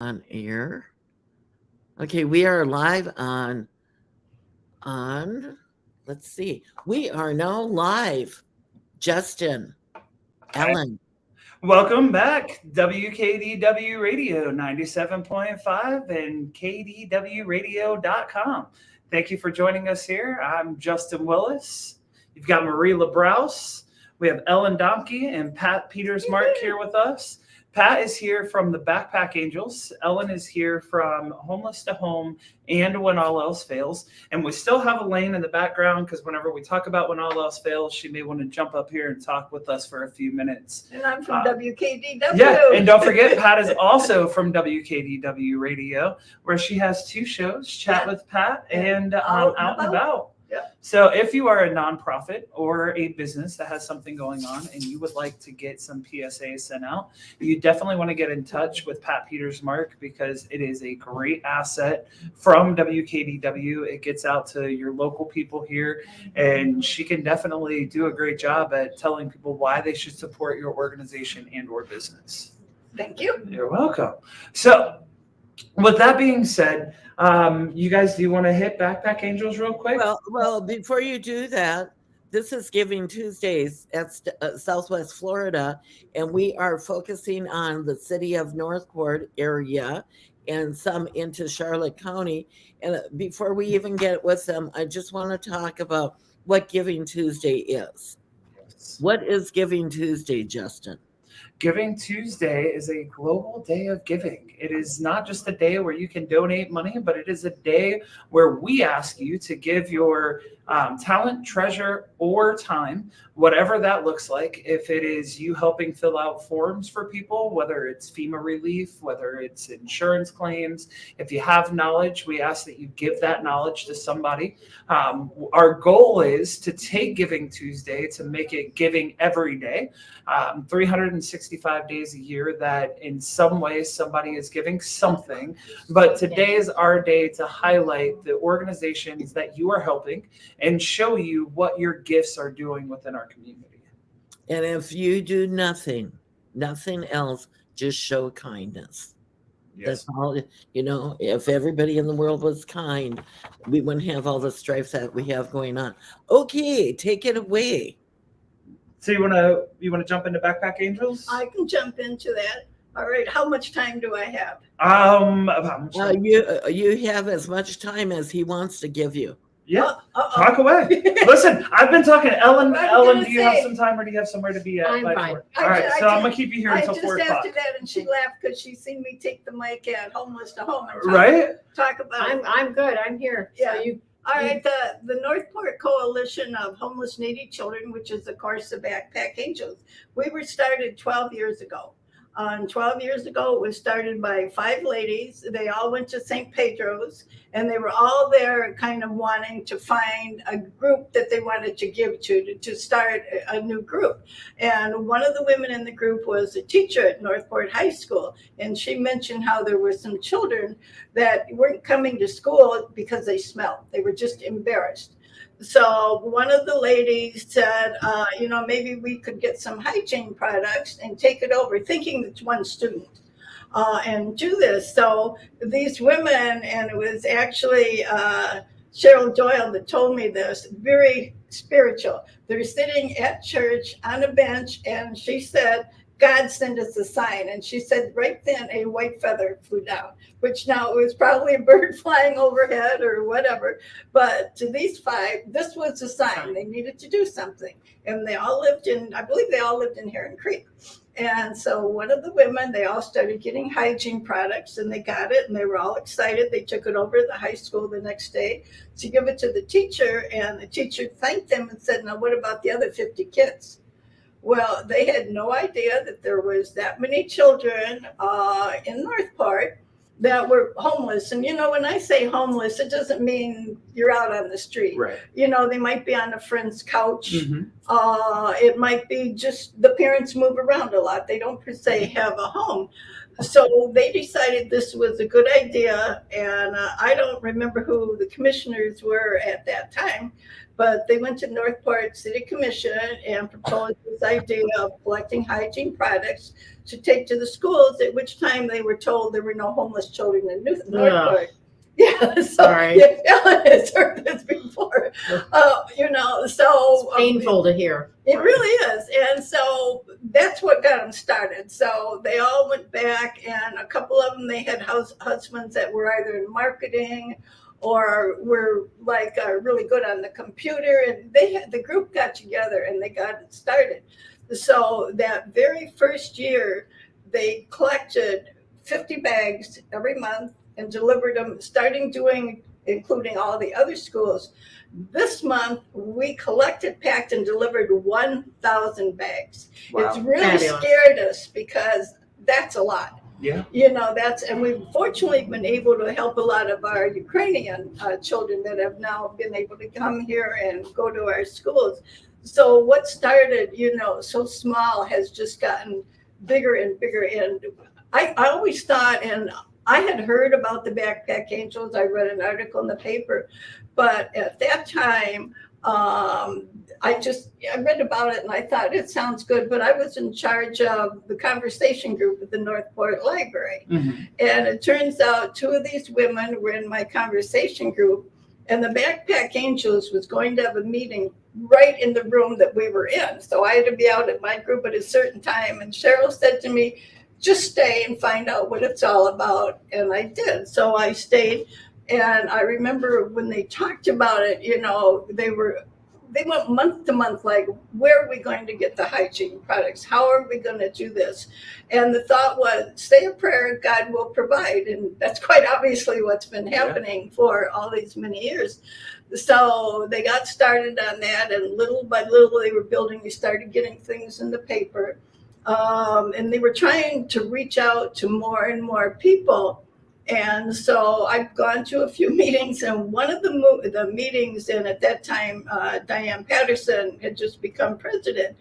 On air. Okay, we are live let's see. We are now live. Justin, Hi. Ellen. Welcome back, WKDW Radio 97.5 and KDWRadio.com. Thank you for joining us here. I'm Justin Willis. You've got Marie LaBrosse. We have Ellen Domke and Pat Peters Mark here with us. Pat is here from the Backpack Angels. Ellen is here from Homeless to Home and When All Else Fails. And we still have Elaine in the background because whenever we talk about When All Else Fails, she may want to jump up here and talk with us for a few minutes. And I'm from WKDW. Yeah, and don't forget, Pat is also from WKDW Radio, where she has two shows, Chat with Pat and Out and About. Yeah. So if you are a nonprofit or a business that has something going on and you would like to get some PSAs sent out, you definitely want to get in touch with Pat Peters Mark because it is a great asset from WKDW. It gets out to your local people here, and she can definitely do a great job at telling people why they should support your organization and or business. Thank you. You're welcome. So with that being said, you guys, do you want to hit Backpack Angels real quick? Well, before you do that, this is Giving Tuesdays at Southwest Florida, and we are focusing on the city of Northport area and some into Charlotte County. And before we even get with them, I just want to talk about what Giving Tuesday is. What is Giving Tuesday, Justin? Giving Tuesday is a global day of giving. It is not just a day where you can donate money, but it is a day where we ask you to give your talent, treasure, or time, whatever that looks like. If it is you helping fill out forms for people, whether it's FEMA relief, whether it's insurance claims, if you have knowledge, we ask that you give that knowledge to somebody. Our goal is to take Giving Tuesday to make it giving every day, 365 days a year, that in some way somebody is giving something. But today is our day to highlight the organizations that you are helping and show you what your gifts are doing within our community. And if you do nothing else, just show kindness. Yes. That's all. If everybody in the world was kind, we wouldn't have all the strife that we have going on. Okay, take it away. So you wanna jump into Backpack Angels? I can jump into that. All right. How much time do I have? You have as much time as he wants to give you. Yeah, talk away. Listen, I've been talking. Ellen, do you have some time or do you have somewhere to be at? I'm fine. All right, so I'm going to keep you here until 4 o'clock. I just asked her that and she laughed because she seen me take the mic at Homeless to Home and talk about I'm good. I'm here. Yeah. So all right, the Northport Coalition of Homeless Needy Children, which is, of course, the Backpack Angels, we were started 12 years ago. 12 years ago, it was started by 5 ladies. They all went to St. Pedro's, and they were all there kind of wanting to find a group that they wanted to give to start a new group. And one of the women in the group was a teacher at Northport High School, and she mentioned how there were some children that weren't coming to school because they smelled. They were just embarrassed. So one of the ladies said, maybe we could get some hygiene products and take it over, thinking it's one student, and do this. So these women, and it was actually Cheryl Doyle that told me this, very spiritual. They're sitting at church on a bench, and she said, God sent us a sign. And she said right then a white feather flew down, which now it was probably a bird flying overhead or whatever. But to these 5, this was a sign. They needed to do something. And they all lived in Heron Creek. And so one of the women, they all started getting hygiene products, and they got it, and they were all excited. They took it over to the high school the next day to give it to the teacher, and the teacher thanked them and said, now what about the other 50 kids? Well, they had no idea that there was that many children in Northport that were homeless. And, when I say homeless, it doesn't mean you're out on the street. Right. They might be on a friend's couch. Mm-hmm. It might be just the parents move around a lot. They don't per se have a home. So they decided this was a good idea, and I don't remember who the commissioners were at that time, but they went to Northport City Commission and proposed this idea of collecting hygiene products to take to the schools, at which time they were told there were no homeless children in Northport. Yeah, so Sorry. if Ellen has heard this before, so Painful to hear. it really is. And so that's what got them started. So they all went back, and a couple of them, they had husbands that were either in marketing or were like really good on the computer. And the group got together and they got it started. So that very first year, they collected 50 bags every month and delivered them, including all the other schools. This month, we collected, packed, and delivered 1,000 bags. Wow. It's really Fabulous. scared us because that's a lot. Yeah. And we've fortunately been able to help a lot of our Ukrainian children that have now been able to come here and go to our schools. So what started, so small has just gotten bigger and bigger. And I always thought, and I had heard about the Backpack Angels. I read an article in the paper, but at that time, I read about it and I thought it sounds good, but I was in charge of the conversation group at the Northport Library. Mm-hmm. And it turns out two of these women were in my conversation group, and the Backpack Angels was going to have a meeting right in the room that we were in. So I had to be out at my group at a certain time. And Cheryl said to me, just stay and find out what it's all about. And I did. So I stayed. And I remember when they talked about it, they went month to month, like, where are we going to get the hygiene products? How are we going to do this? And the thought was, say a prayer, God will provide. And that's quite obviously what's been happening for all these many years. So they got started on that, and little by little they started getting things in the paper. And they were trying to reach out to more and more people. And so I've gone to a few meetings, and one of the meetings, and at that time, Diane Patterson had just become president.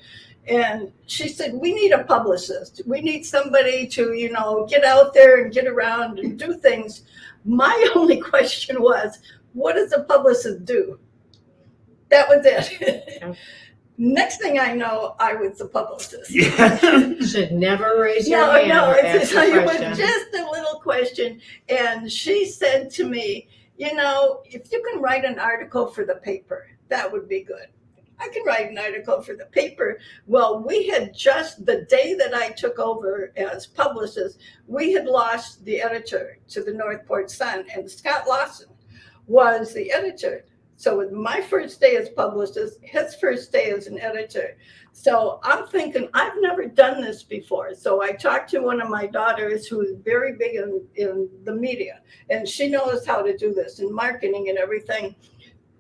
And she said, we need a publicist. We need somebody to, get out there and get around and do things. My only question was, what does a publicist do? That was it. Next thing I know, I was the publicist. Yeah. Should never raise your hand or ask a it question. was just a little question. And she said to me, if you can write an article for the paper, that would be good. I can write an article for the paper. Well, we had just, the day that I took over as publicist, we had lost the editor to the Northport Sun, and Scott Lawson was the editor. So it was my first day as publicist, his first day as an editor. So I'm thinking, I've never done this before. So I talked to one of my daughters who is very big in the media, and she knows how to do this in marketing and everything.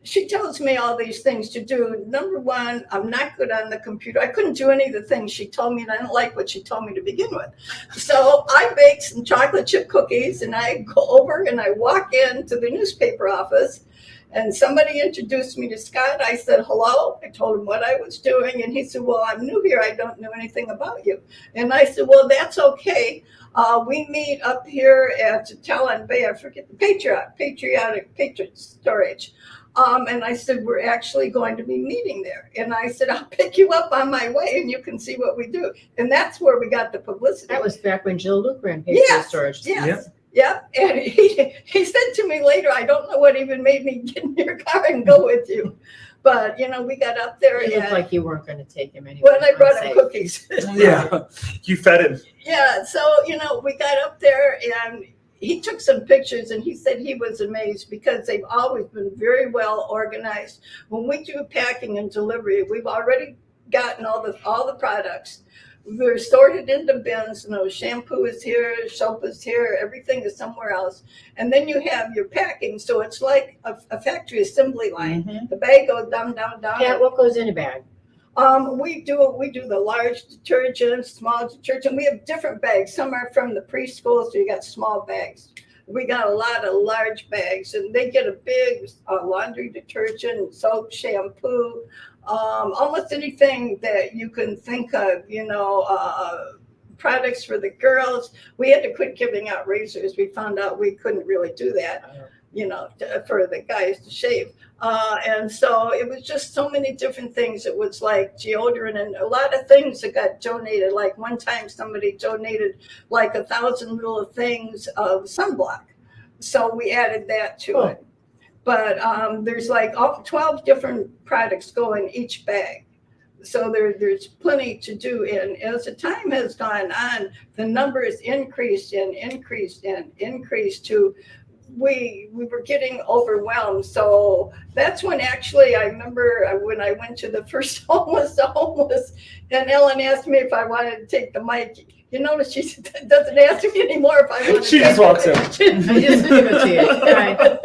She tells me all these things to do. Number one, I'm not good on the computer. I couldn't do any of the things she told me, and I didn't like what she told me to begin with. So I baked some chocolate chip cookies, and I go over and I walk into the newspaper office, and somebody introduced me to Scott. I said, hello. I told him what I was doing, and he said, well, I'm new here. I don't know anything about you. And I said, well, that's okay. We meet up here at Talon Bay. I forget the Patriot Storage. And I said, we're actually going to be meeting there. And I said, I'll pick you up on my way and you can see what we do. And that's where we got the publicity. That was back when Jill Luke ran Patriot Storage. Yes. Yep. And he said to me later, I don't know what even made me get in your car and go with you. But, we got up there. It looked like you weren't going to take him anyway. Well, I brought him cookies. Yeah. You fed him. Yeah. So, we got up there and he took some pictures, and he said he was amazed because they've always been very well organized. When we do packing and delivery, we've already gotten all the products. We're sorted into bins. Shampoo is here, soap is here, everything is somewhere else. And then you have your packing. So it's like a factory assembly line. Mm-hmm. The bag goes down, down, down. Yeah, what goes in a bag? We do the large detergent, small detergent. We have different bags. Some are from the preschool, so you got small bags. We got a lot of large bags, and they get a big laundry detergent, soap, shampoo, almost anything that you can think of, products for the girls. We had to quit giving out razors. We found out we couldn't really do that, for the guys to shave. And so it was just so many different things. It was like deodorant and a lot of things that got donated. Like one time somebody donated like 1,000 little things of sunblock. So we added that to it. But there's like 12 different products go in each bag. So there's plenty to do. And as the time has gone on, the numbers increased and increased and increased to we were getting overwhelmed. So that's when actually I remember when I went to the first homeless and Ellen asked me if I wanted to take the mic. You notice she doesn't ask me anymore if I want to. She just walks in. I just give it to you. Right.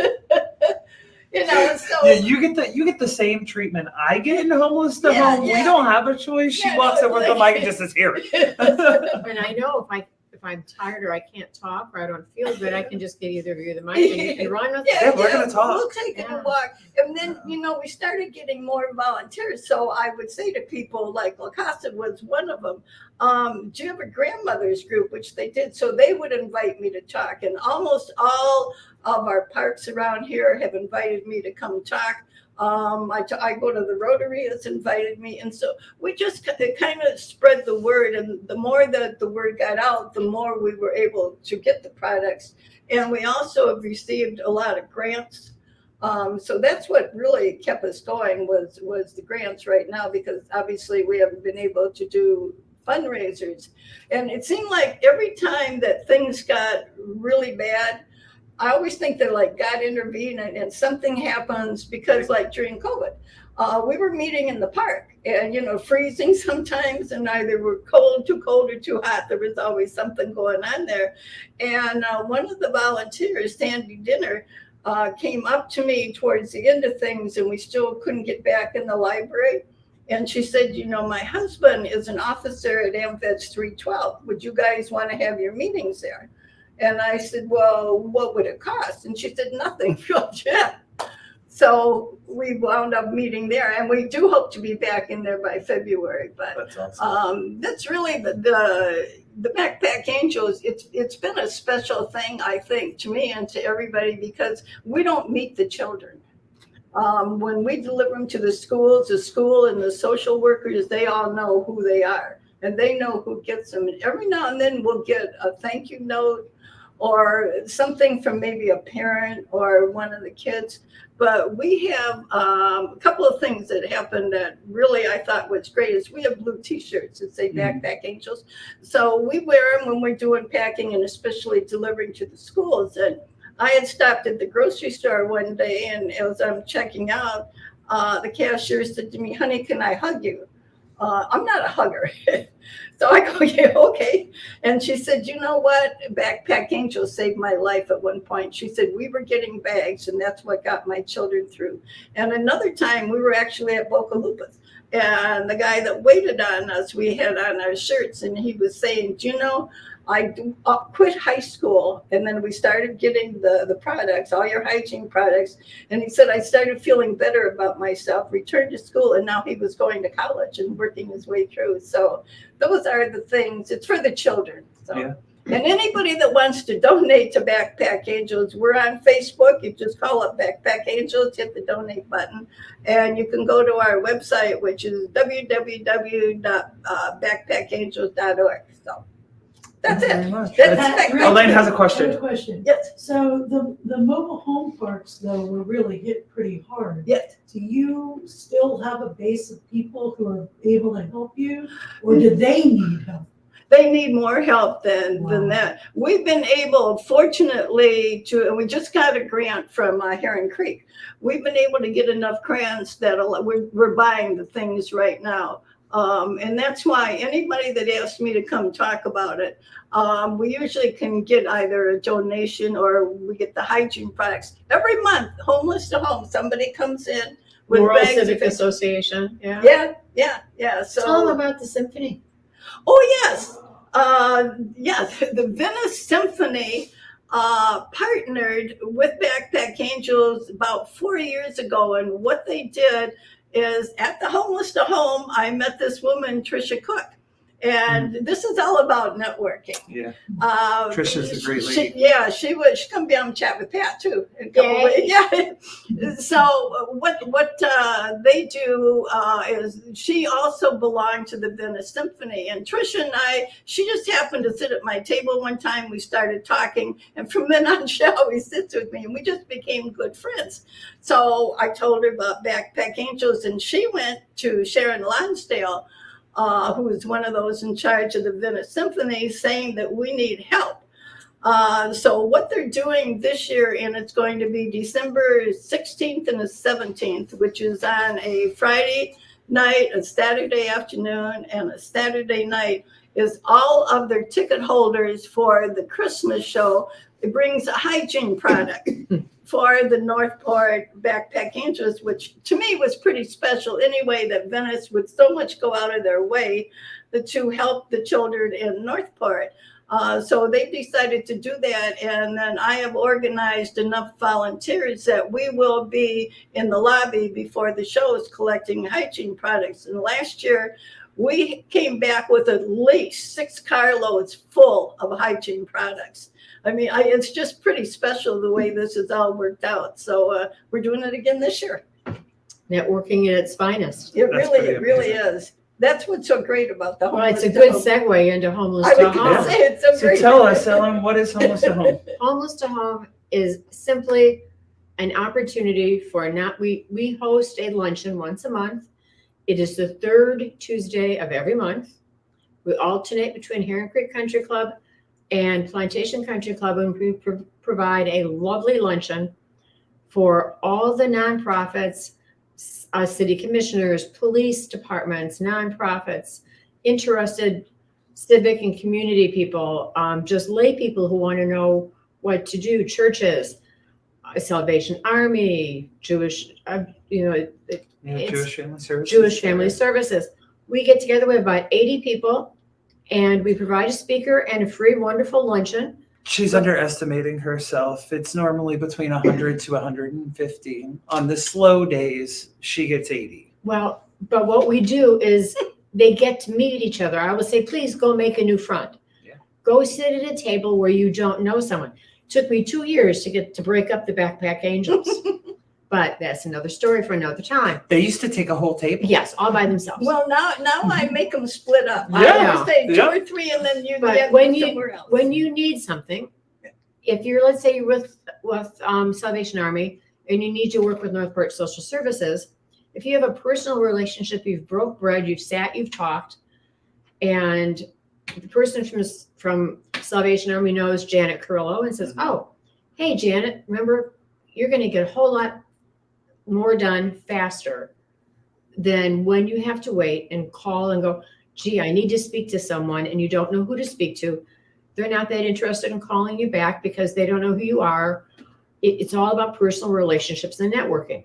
So Yeah, you get the same treatment I get in homeless to home. We don't have a choice. She walks over with the mic and just says, "Here." And I know if I'm tired or I can't talk or I don't feel good, I can just get either of you the mic and you can run with it. We're gonna talk. We'll take it a walk. And then, we started getting more volunteers. So I would say to people like LaCosta was one of them, do you have a grandmother's group, which they did. So they would invite me to talk. And almost all of our parks around here have invited me to come talk. I go to the Rotary, it's invited me. And so we just kind of spread the word. And the more that the word got out, the more we were able to get the products. And we also have received a lot of grants. So that's what really kept us going was the grants right now, because obviously we haven't been able to do fundraisers. And it seemed like every time that things got really bad, I always think that like God intervened and something happens, because like during COVID, we were meeting in the park and, freezing sometimes, and either we're too cold or too hot. There was always something going on there. And one of the volunteers, Sandy Dinner, came up to me towards the end of things, and we still couldn't get back in the library. And she said, my husband is an officer at AmVets 312. Would you guys want to have your meetings there? And I said, well, what would it cost? And she said, nothing. Yeah. So we wound up meeting there, and we do hope to be back in there by February. But that's awesome. That's really the Backpack Angels. It's been a special thing, I think, to me and to everybody, because we don't meet the children. When we deliver them to the school and the social workers, they all know who they are, and they know who gets them. And every now and then we'll get a thank you note or something from maybe a parent or one of the kids. But we have a couple of things that happened that really I thought was great is we have blue T-shirts that say Backpack Angels. So we wear them when we're doing packing and especially delivering to the schools. And I had stopped at the grocery store one day, and as I'm checking out, the cashier said to me, honey, can I hug you? I'm not a hugger. So I go, yeah, okay. And she said, you know what? Backpack Angel saved my life at one point. She said, we were getting bags, and that's what got my children through. And another time, we were actually at Boca Lupas. And the guy that waited on us, we had on our shirts, and he was saying, I quit high school, and then we started getting the products, all your hygiene products. And he said, I started feeling better about myself, returned to school, and now he was going to college and working his way through. So those are the things. It's for the children. So. Yeah. And anybody that wants to donate to Backpack Angels, we're on Facebook. You just call up Backpack Angels, hit the donate button, and you can go to our website, which is www.backpackangels.org. So that's it. Elaine has a question. I have a question. Yes. So the mobile home parks, though, were really hit pretty hard. Yes. Do you still have a base of people who are able to help you, or do they need help? They need more help than that. We've been able, fortunately, and we just got a grant from Heron Creek. We've been able to get enough grants that we're buying the things right now. And that's why anybody that asks me to come talk about it, we usually can get either a donation or we get the hygiene products. Every month, homeless to home, somebody comes in with Rural bags. Civic Association. Yeah. Yeah. So tell them about the symphony. Oh, yes. Yes, the Venice Symphony partnered with Backpack Angels about 4 years ago. And what they did is at the Homeless to Home, I met this woman, Trisha Cook. And this is all about networking. Yeah. Trisha's a great lady. She come down and chat with Pat too. In a couple Yay. ways. Yeah. So what they do is she also belonged to the Venice Symphony, and Trisha and she just happened to sit at my table one time. We started talking, and from then on, she always sits with me, and we just became good friends. So I told her about Backpack Angels, and she went to Sharon Lonsdale, who is one of those in charge of the Venice Symphony, saying that we need help. So what they're doing this year, and it's going to be December 16th and the 17th, which is on a Friday night, a Saturday afternoon, and a Saturday night, is all of their ticket holders for the Christmas show. It brings a hygiene product for the Northport Backpack Angels, which to me was pretty special anyway, that Venice would so much go out of their way to help the children in Northport. So they decided to do that, and then I have organized enough volunteers that we will be in the lobby before the shows collecting hygiene products. And last year, we came back with at least 6 carloads full of hygiene products. I mean, it's just pretty special the way this has all worked out. So we're doing it again this year. Networking at its finest. It That's really is. That's what's so great about the Well, it's homeless a good to home. segue into homeless I to was going to home. say it's so So great. tell us, Ellen, what is Homeless to Home? Homeless to Home is simply an opportunity for we host a luncheon once a month. It is the third Tuesday of every month. We alternate between Heron Creek Country Club and Plantation Country Club, and we provide a lovely luncheon for all the nonprofits, city commissioners, police departments, nonprofits, interested civic and community people, just lay people who want to know what to do, churches, Salvation Army, Jewish, Jewish Family Services. Jewish Family Services. We get together with about 80 people, and we provide a speaker and a free, wonderful luncheon. She's underestimating herself. It's normally between 100 to 150. On the slow days, she gets 80. Well, but what we do is they get to meet each other. I will say, please go make a new friend. Yeah. Go sit at a table where you don't know someone. It took me 2 years to break up the Backpack Angels. But that's another story for another time. They used to take a whole table. Yes, all by themselves. Well, now I make them split up. Yeah. I always say 2 Yeah. or 3, and then you But get when somewhere else. When you need something, if you're, let's say you're with Salvation Army and you need to work with Northport Social Services, if you have a personal relationship, you've broke bread, you've sat, you've talked, and the person from Salvation Army knows Janet Curlow and says, oh, hey, Janet, remember, you're going to get a whole lot more done faster than when you have to wait and call and go, gee, I need to speak to someone, and you don't know who to speak to. They're not that interested in calling you back because they don't know who you are. It's all about personal relationships and networking.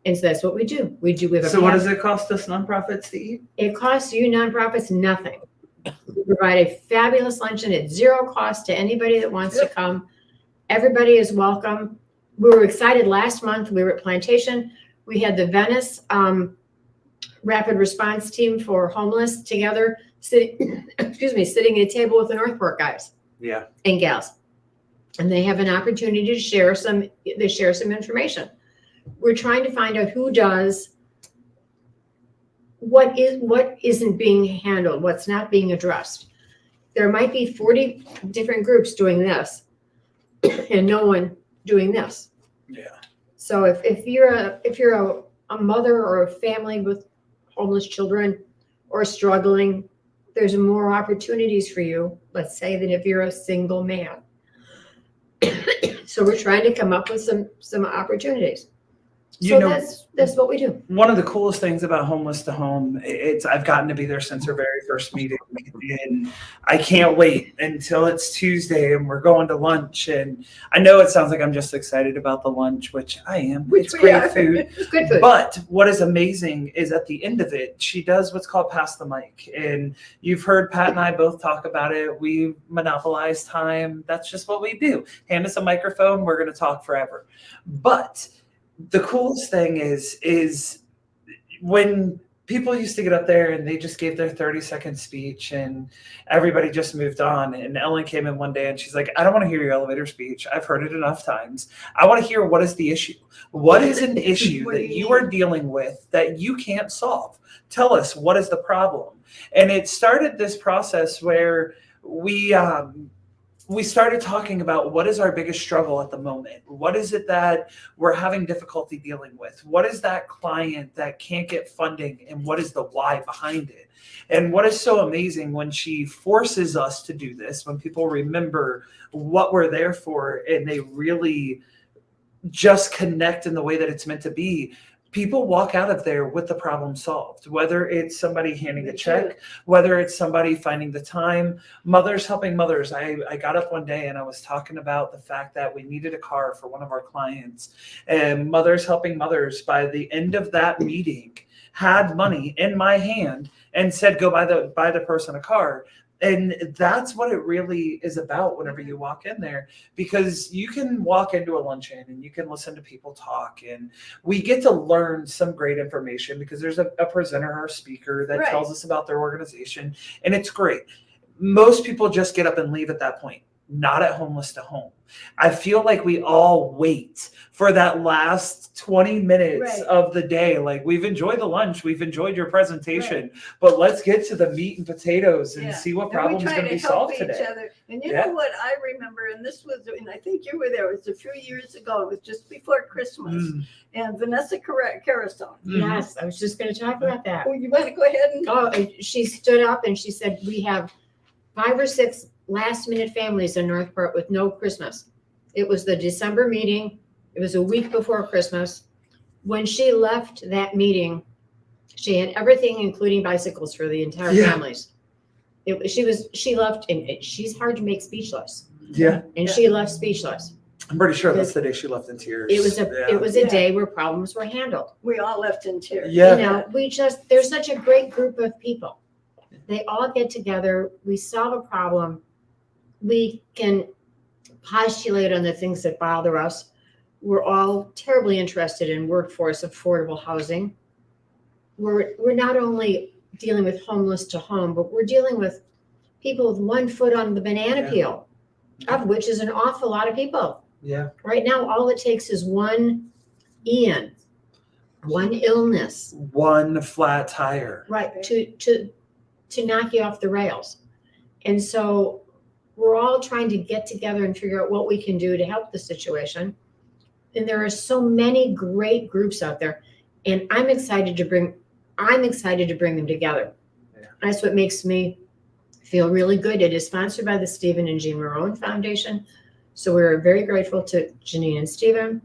And so that's what we do. We have a So what does it cost us nonprofits to eat? It costs you nonprofits nothing. We provide a fabulous luncheon at zero cost to anybody that wants to come. Everybody is welcome. We were excited last month. We were at Plantation. We had the Venice Rapid Response Team for Homeless together, sitting at a table with the Northport guys Yeah. and gals. And they have an opportunity to share some information. We're trying to find out who does what isn't being handled, what's not being addressed. There might be 40 different groups doing this and no one doing this. Yeah. So if you're a mother or a family with homeless children or struggling, there's more opportunities for you, let's say, than if you're a single man. So we're trying to come up with some opportunities. So that's what we do. One of the coolest things about Homeless to Home, I've gotten to be there since our very first meeting, and I can't wait until it's Tuesday and we're going to lunch. And I know it sounds like I'm just excited about the lunch, which I am. It's great food. It's good food. But what is amazing is at the end of it, she does what's called pass the mic. And you've heard Pat and I both talk about it. We monopolize time. That's just what we do. Hand us a microphone, we're going to talk forever. But the coolest thing is when people used to get up there and they just gave their 30-second speech and everybody just moved on. And Ellen came in one day and she's like, I don't want to hear your elevator speech. I've heard it enough times. I want to hear, what is the issue? What is an issue What do that you you are dealing with that you can't solve? Tell us, what is the problem? And it started this process where we started talking about, what is our biggest struggle at the moment? What is it that we're having difficulty dealing with? What is that client that can't get funding, and what is the why behind it? And what is so amazing when she forces us to do this, when people remember what we're there for and they really just connect in the way that it's meant to be, people walk out of there with the problem solved, whether it's somebody handing a check, whether it's somebody finding the time, mothers helping mothers. I got up one day and I was talking about the fact that we needed a car for one of our clients, and mothers helping mothers, by the end of that meeting, had money in my hand and said, go buy the person a car. And that's what it really is about whenever you walk in there, because you can walk into a luncheon and you can listen to people talk, and we get to learn some great information because there's a presenter or a speaker that Right. tells us about their organization, and it's great. Most people just get up and leave at that point, not at Homeless to Home. I feel like we all wait for that last 20 minutes Right. of the day. Like, we've enjoyed the lunch, we've enjoyed your presentation, but let's get to the meat and potatoes and Yeah. see what And problems we are try going to be help solved each today. other. And you Yeah. know what I remember, and this was, and I think you were there, it was a few years ago, it was just before Christmas, Mm. and Vanessa Carazon. Yes, I was just going to talk about that. Oh, you want to go ahead and? Oh, and she stood up and she said, we have 5 or 6 last minute families in Northport with no Christmas. It was the December meeting. It was a week before Christmas. When she left that meeting, she had everything, including bicycles for the entire Yeah. families. She left, and she's hard to make speechless. Yeah, And she left speechless. I'm pretty sure that's the day she left in tears. It was a Yeah. day where problems were handled. We all left in tears. Yeah. You know, there's such a great group of people. They all get together, we solve a problem, we can postulate on the things that bother us. We're all terribly interested in workforce affordable housing. We're not only dealing with Homeless to Home, but we're dealing with people with one foot on the banana Yeah. peel, of which is an awful lot of people. Yeah. Right now, all it takes is one Ian, one illness, One flat tire. right, to knock you off the rails. And so we're all trying to get together and figure out what we can do to help the situation. And there are so many great groups out there, and I'm excited to bring them together. Yeah. That's what makes me feel really good. It is sponsored by the Stephen and Jean Marone Foundation. So we're very grateful to Janine and Stephen.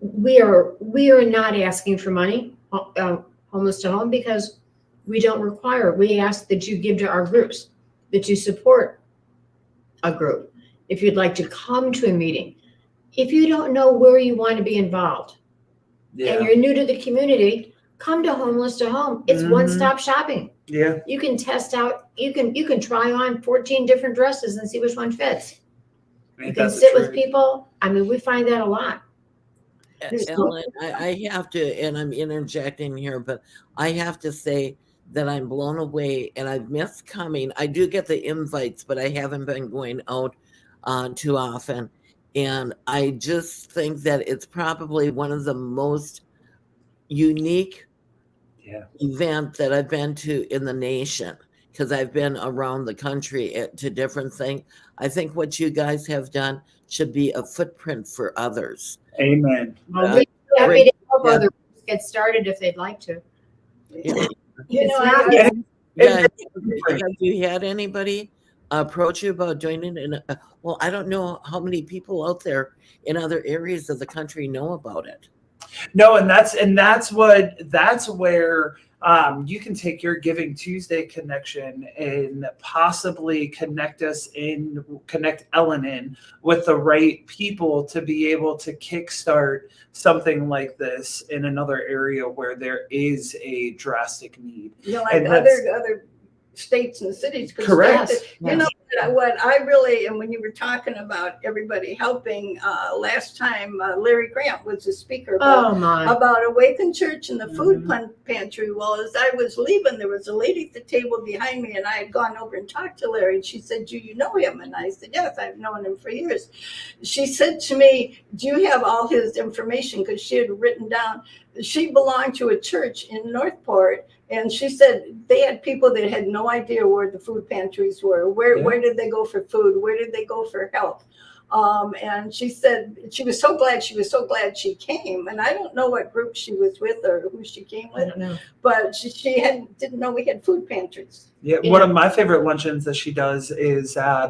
We are not asking for money, Homeless to Home, because we don't require. We ask that you give to our groups, that you support a group. If you'd like to come to a meeting, if you don't know where you want to be involved, and Yeah. you're new to the community, come to Homeless to Home. It's Mhm. one-stop shopping. Yeah. You can test out, you can try on 14 different dresses and see which one fits. You Ain't can that the sit with truth? people. I mean, we find that a lot. Ellen, I have to, and I'm interjecting here, but I have to say that I'm blown away and I've missed coming. I do get the invites, but I haven't been going out too often. And I just think that it's probably one of the most unique Yeah. event that I've been to in the nation, because I've been around the country to different things. I think what you guys have done should be a footprint for others. Amen. Well, we're happy great. to help Yeah. others get started if they'd like to. You know, It's I- not- Yeah. Yeah, Right. have you had anybody approach you about joining? Well, I don't know how many people out there in other areas of the country know about it. No, and that's where you can take your Giving Tuesday connection and possibly connect Ellen in with the right people to be able to kickstart something like this in another area where there is a drastic need. you know, like And that's- other states and cities. could Correct. start it. You know, what I really, and when you were talking about everybody helping, last time Larry Grant was the speaker about Awaken Church and the food pantry. Well, as I was leaving, there was a lady at the table behind me, and I had gone over and talked to Larry, and she said, "Do you know him?" And I said, "Yes, I've known him for years." She said to me, "Do you have all his information?" Because she had written down, she belonged to a church in Northport. And she said they had people that had no idea where the food pantries were. Where did they go for food? Where did they go for help? And she said she was so glad she came. And I don't know what group she was with or who she came with, but she didn't know we had food pantries. Yeah, one of my favorite luncheons that she does is at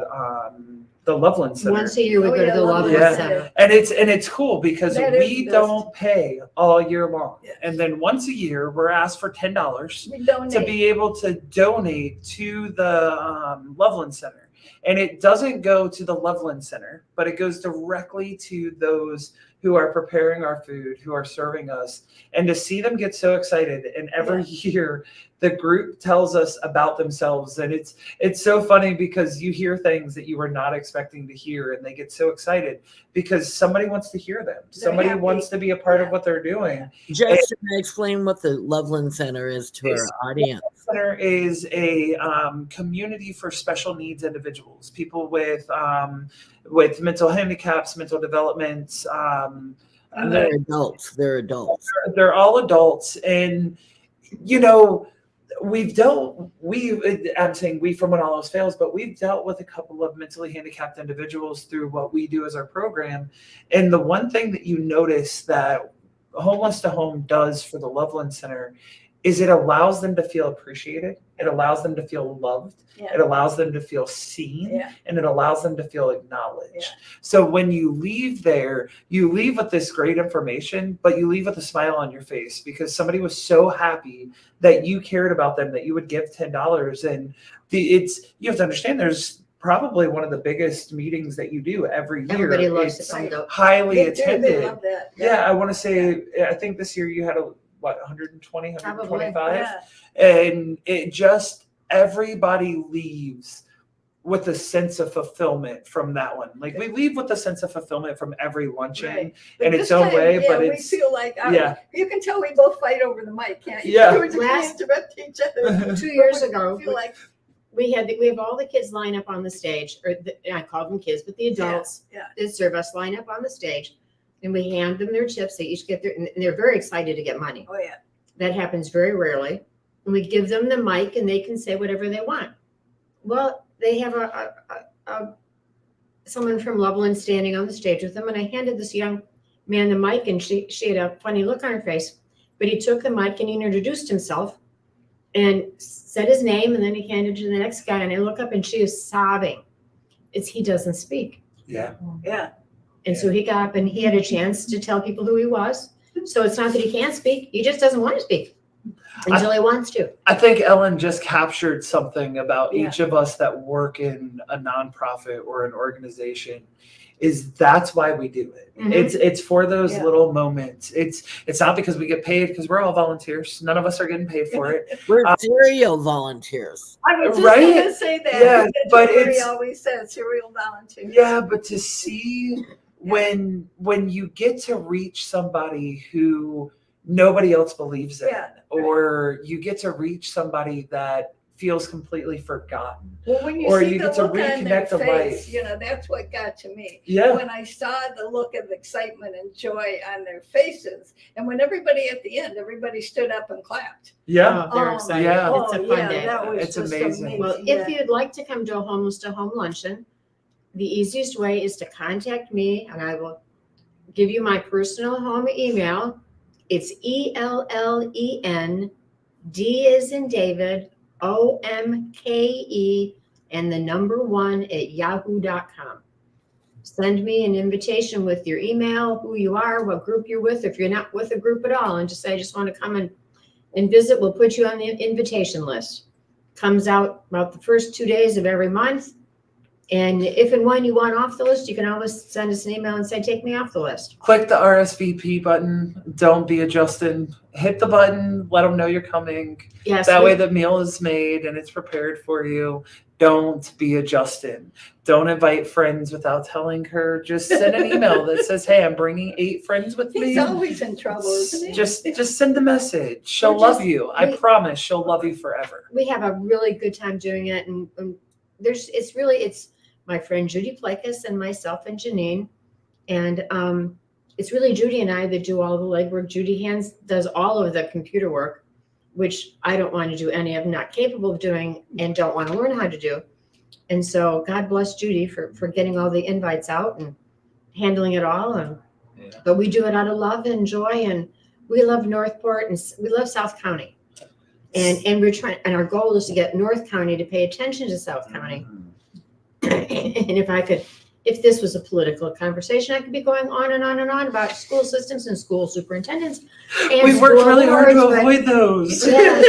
the Loveland Center. Once a year we go to the Loveland Center. And it's cool because we don't pay all year long. Yes. And then once a year we're asked for $10 to to be able to donate to the Loveland Center. And it doesn't go to the Loveland Center, but it goes directly to those who are preparing our food, who are serving us. And to see them get so excited, and every year the group tells us about themselves, and it's so funny because you hear things that you were not expecting to hear, and they get so excited because somebody wants to hear them. Somebody wants to be a part of what they're doing. Just explain what the Loveland Center is to our audience. The Center is a community for special needs individuals, people with mental handicaps, mental developments. They're adults. They're all adults, and I'm saying we from When All Else Fails, but we've dealt with a couple of mentally handicapped individuals through what we do as our program. And the one thing that you notice that Homeless to Home does for the Loveland Center is it allows them to feel appreciated. It allows them to feel loved. Yeah. It allows them to feel seen. Yeah. And it allows them to feel acknowledged. Yeah. So when you leave there, you leave with this great information, but you leave with a smile on your face because somebody was so happy that you cared about them, that you would give $10. And you have to understand there's probably one of the biggest meetings that you do every year. Everybody loves it's it. highly attended. They love that. Yeah, I want to say, I think this year you had 120, 125? Yeah. And it just, everybody leaves with a sense of fulfillment from that one. Like we leave with a sense of fulfillment from every luncheon Right. in its own way, but we feel like you can tell we both fight over the mic, can't you? Yeah. We interrupt each other. 2 years ago, I feel like we have all the kids line up on the stage, I call them kids, but the adults that serve us line up on the stage, and we hand them their chips. They each get and they're very excited to get money. Oh yeah. That happens very rarely. And we give them the mic and they can say whatever they want. Well, they have someone from Loveland standing on the stage with them, and I handed this young man the mic, and she had a funny look on her face, but he took the mic and he introduced himself and said his name, and then he handed it to the next guy, and I look up and she is sobbing. He doesn't speak. Yeah. Yeah. And so he got up and he had a chance to tell people who he was. So it's not that he can't speak, he just doesn't want to speak until he wants to. I think Ellen just captured something about each of us that work in a nonprofit or an organization. Is that's why we do it. Mhm. It's for those little moments. It's not because we get paid, because we're all volunteers. None of us are getting paid for it. We're serial volunteers. I was just Right? going to say that. Yeah, but Lori it's always says serial volunteer. yeah, but to see when you get to reach somebody who nobody else believes in, or you get to reach somebody that feels completely forgotten. Well, when you Or see you the get to look on their reconnect the face, life. that's what got to me. Yeah. When I saw the look of excitement and joy on their faces, and when everybody at the end, everybody stood up and clapped. Yeah. Oh, they're excited. Yeah. It's a fun day. That was It's just amazing. Well, if you'd like to come to a Homeless to Home luncheon, the easiest way is to contact me, and I will give you my personal home email. It's ELLEN, D as in David, OMKE, and the number 1 at yahoo.com. Send me an invitation with your email, who you are, what group you're with. If you're not with a group at all, and just say, I just want to come and visit, we'll put you on the invitation list. Comes out about the first 2 days of every month. And if and when you want off the list, you can always send us an email and say, take me off the list. Click the RSVP button. Don't be a Justin. Hit the button. Let them know you're coming. Yes. That way the meal is made and it's prepared for you. Don't be a Justin. Don't invite friends without telling her. Just send an email that says, hey, I'm bringing 8 friends with me. He's always in trouble, isn't he? Just send the message. She'll love you. I promise she'll love you forever. We have a really good time doing it. And it's my friend Judy Plakas and myself and Janine. And it's really Judy and I that do all the legwork. Judy does all of the computer work, which I don't want to do any of, not capable of doing, and don't want to learn how to do. And so God bless Judy for getting all the invites out and handling it all. But we do it out of love and joy, and we love Northport and we love South County. And we're trying, and our goal is to get North County to pay attention to South County. And if this was a political conversation, I could be going on and on and on about school systems and school superintendents. And We've worked really hard to boards, avoid those. Yes,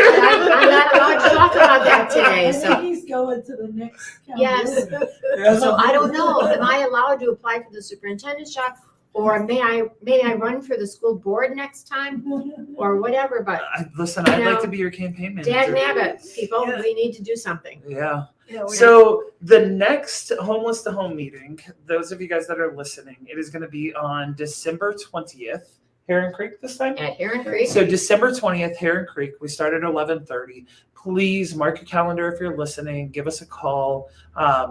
I'm not allowed to talk about that today. I So think he's going to the next county. yes. So I don't know. Am I allowed to apply for the superintendent's job, or may I run for the school board next time, or whatever? But Listen, I'd You like know, to be your campaign manager. dag nabbit, people, Yeah. we need to do something. Yeah. Yeah, we So the next Homeless to Home meeting, those of you guys that are listening, it is going to be on December 20th, Heron Creek this time. At Heron Creek. So December 20th, Heron Creek. We start at 11:30. Please mark your calendar if you're listening. Give us a call,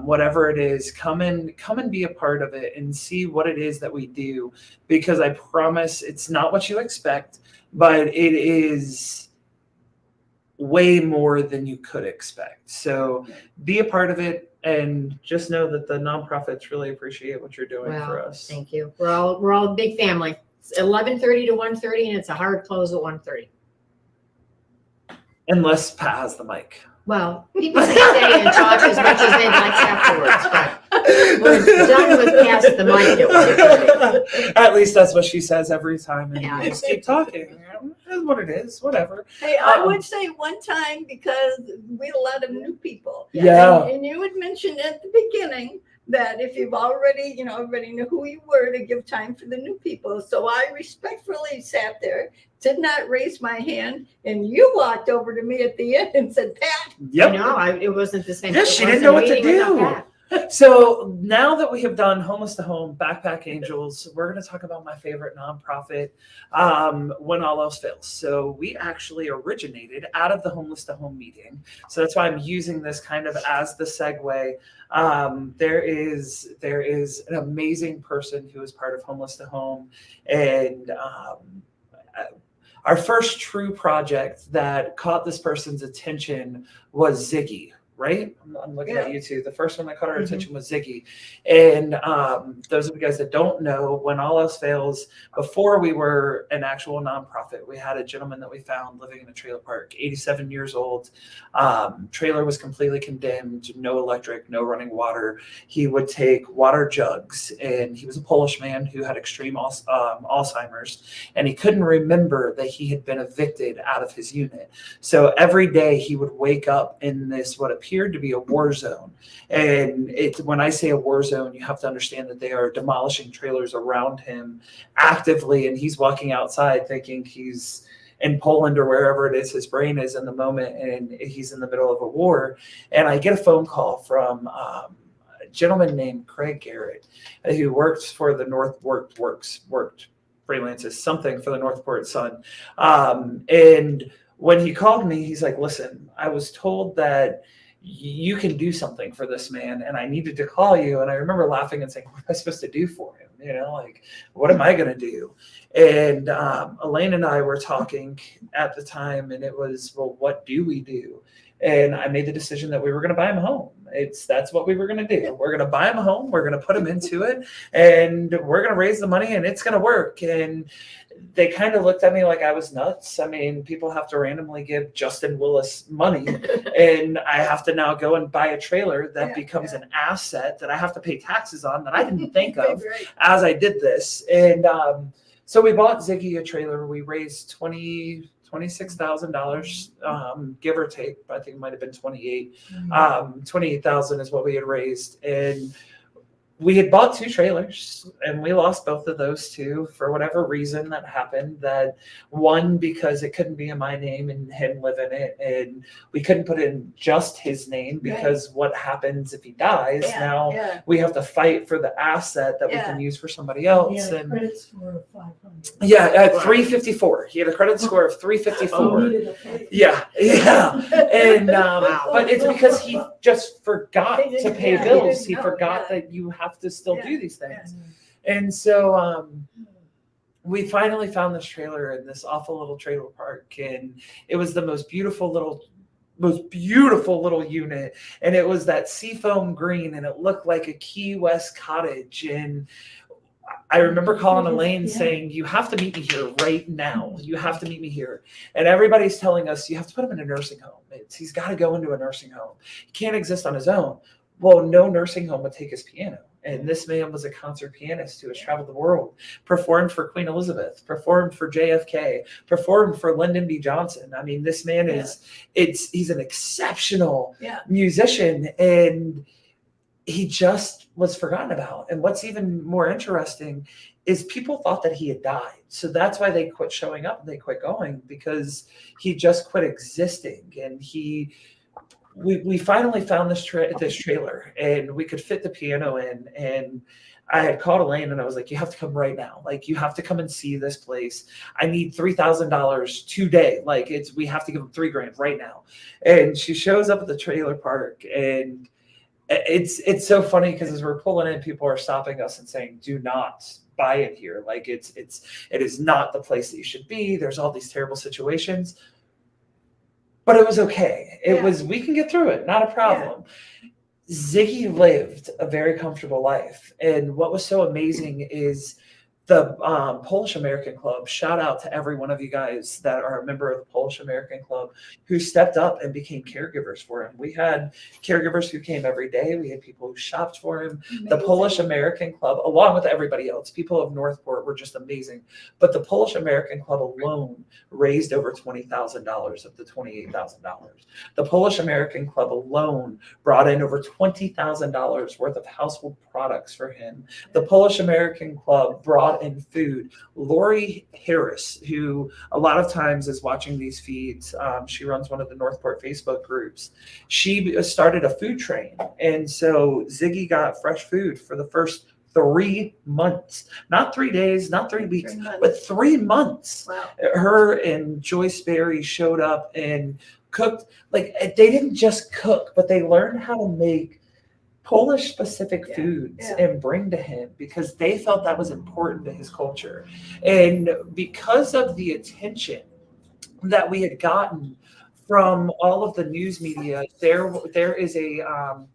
whatever it is. Come and be a part of it and see what it is that we do. Because I promise it's not what you expect, but it is way more than you could expect. So be a part of it, and just know that the nonprofits really appreciate what you're doing Wow, for us. Thank you. We're all a big family. It's 11:30 to 1:30, and it's a hard close at 1:30. Unless Pat has the mic. Well, people can stay and talk as much as they'd like afterwards, but we're done with past the mic at 1:30. At least that's what she says every time, and Yeah. we just keep talking. That's what it is. Whatever. Hey, I would say one time, because we had a lot of new people. Yeah. And you had mentioned at the beginning that if you've already, everybody knew who you were, to give time for the new people. So I respectfully sat there, did not raise my hand, and you walked over to me at the end and said, Pat. Yep. No, it wasn't the same. Yeah, it she wasn't didn't know what to meeting without do. Pat. So now that we have done Homeless to Home, Backpack Angels, we're going to talk about my favorite nonprofit, When All Else Fails. So we actually originated out of the Homeless to Home meeting. So that's why I'm using this kind of as the segue. There is an amazing person who is part of Homeless to Home, and our first true project that caught this person's attention was Ziggy. Right? I'm looking at you two. The first one that caught our attention was Ziggy. And those of you guys that don't know, When All Else Fails, before we were an actual nonprofit, we had a gentleman that we found living in a trailer park, 87 years old. Trailer was completely condemned, no electric, no running water. He would take water jugs, and he was a Polish man who had extreme Alzheimer's, and he couldn't remember that he had been evicted out of his unit. So every day he would wake up in this, what appeared to be a war zone. And when I say a war zone, you have to understand that they are demolishing trailers around him actively, and he's walking outside thinking he's in Poland or wherever it is his brain is in the moment, and he's in the middle of a war. And I get a phone call from a gentleman named Craig Garrett, who works for the worked freelances something for the Northport Sun. And when he called me, he's like, listen, I was told that you can do something for this man, and I needed to call you. And I remember laughing and saying, what am I supposed to do for him? What am I going to do? And Elaine and I were talking at the time, and it was, well, what do we do? And I made the decision that we were going to buy him a home. That's what we were going to do. We're going to buy him a home. We're going to put him into it, and we're going to raise the money, and it's going to work. And they kind of looked at me like I was nuts. I mean, people have to randomly give Justin Willis money, and I have to now go and buy a trailer that becomes an asset that I have to pay taxes on that I didn't think of as I did this. And so we bought Ziggy a trailer. We raised $26,000, give or take. I think it might have been 28,000 is what we had raised. And we had bought 2 trailers and we lost both of those 2 for whatever reason that happened. That one, because it couldn't be in my name and him live in it. And we couldn't put in just his name because what happens if he dies? Now we have to fight for the asset that we can use for somebody else. He had a And credit score of 500. yeah, at 354. He had a credit score of 354. He needed a fight. Yeah. And but it's because he just forgot to pay bills. He forgot that you have to still do these things. And so we finally found this trailer in this awful little trailer park, and it was the most beautiful little unit, and it was that seafoam green, and it looked like a Key West cottage. And I remember calling Elaine saying, you have to meet me here right now. You have to meet me here. And everybody's telling us, you have to put him in a nursing home. He's got to go into a nursing home. He can't exist on his own. Well, no nursing home would take his piano. And this man was a concert pianist who has traveled the world, performed for Queen Elizabeth, performed for JFK, performed for Lyndon B. Johnson. I mean, this man he's an exceptional musician, and he just was forgotten about. And what's even more interesting is people thought that he had died. So that's why they quit showing up and they quit going, because he just quit existing. And we finally found this trailer, and we could fit the piano in. And I had called Elaine and I was like, you have to come right now. Like, you have to come and see this place. I need $3,000 today. Like, we have to give him $3,000 right now. And she shows up at the trailer park, and it's so funny because as we're pulling in, people are stopping us and saying, do not buy it here. Like, it is not the place that you should be. There's all these terrible situations. But it was okay. We can get through it. Not a problem. Ziggy lived a very comfortable life. And what was so amazing is the Polish American Club. Shout out to every one of you guys that are a member of the Polish American Club who stepped up and became caregivers for him. We had caregivers who came every day. We had people who shopped for him. Amazing. The Polish American Club, along with everybody else, people of Northport were just amazing. But the Polish American Club alone raised over $20,000 of the $28,000. The Polish American Club alone brought in over $20,000 worth of household products for him. The Polish American Club brought in food. Lori Harris, who a lot of times is watching these feeds, she runs one of the Northport Facebook groups. She started a food train. And so Ziggy got fresh food for the first 3 months, not 3 days, not 3 weeks, but 3 months. Wow. Her and Joyce Berry showed up and cooked. Like, they didn't just cook, but they learned how to make Polish specific foods and bring to him, because they felt that was important to his culture. And because of the attention that we had gotten from all of the news media, there is a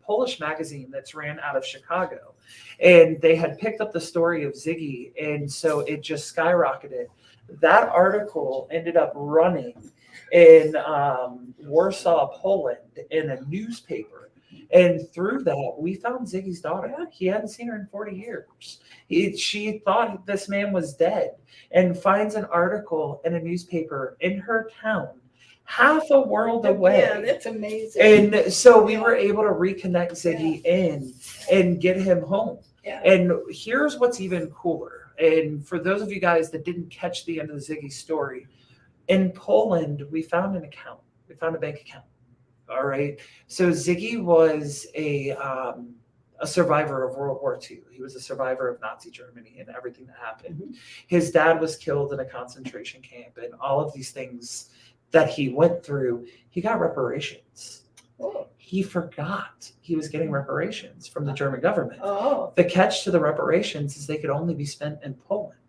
Polish magazine that's ran out of Chicago, and they had picked up the story of Ziggy, and so it just skyrocketed. That article ended up running in Warsaw, Poland, in a newspaper. And through that, we found Ziggy's daughter. He hadn't seen her in 40 years. She thought this man was dead, and finds an article in a newspaper in her town, half a world away. Yeah, that's amazing. And so we were able to reconnect Ziggy in and get him home. Yeah. And here's what's even cooler. And for those of you guys that didn't catch the end of the Ziggy story, in Poland, we found an account. We found a bank account. All right. So Ziggy was a survivor of World War II. He was a survivor of Nazi Germany and everything that happened. Mm-hmm. His dad was killed in a concentration camp, and all of these things that he went through, he got reparations. Oh. He forgot he was getting reparations from the German government. Oh. The catch to the reparations is they could only be spent in Poland.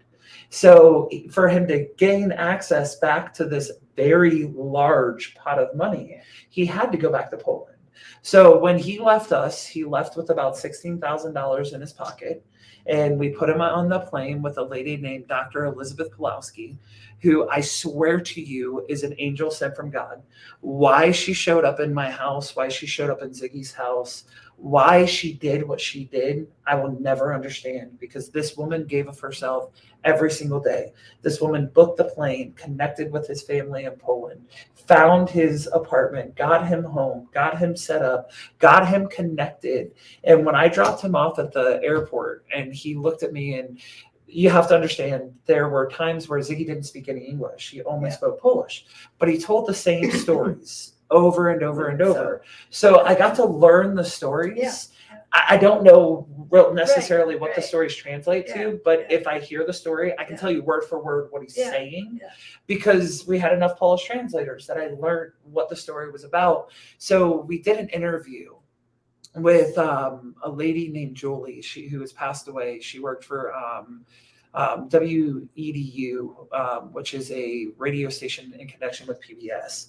So for him to gain access back to this very large pot of money, he had to go back to Poland. So when he left us, he left with about $16,000 in his pocket. And we put him on the plane with a lady named Dr. Elizabeth Pulowski, who I swear to you is an angel sent from God. Why she showed up in my house, why she showed up in Ziggy's house, why she did what she did, I will never understand, because this woman gave of herself every single day. This woman booked the plane, connected with his family in Poland, found his apartment, got him home, got him set up, got him connected. And when I dropped him off at the airport and he looked at me, and you have to understand, there were times where Ziggy didn't speak any English. He only spoke Polish, but he told the same stories over and over and over. So I got to learn the stories. Yeah. I don't know necessarily what the stories translate to, but if I hear the story, I can tell you word for word what he's saying, because we had enough Polish translators that I learned what the story was about. So we did an interview with a lady named Julie, who has passed away. She worked for WEDU, which is a radio station in connection with PBS.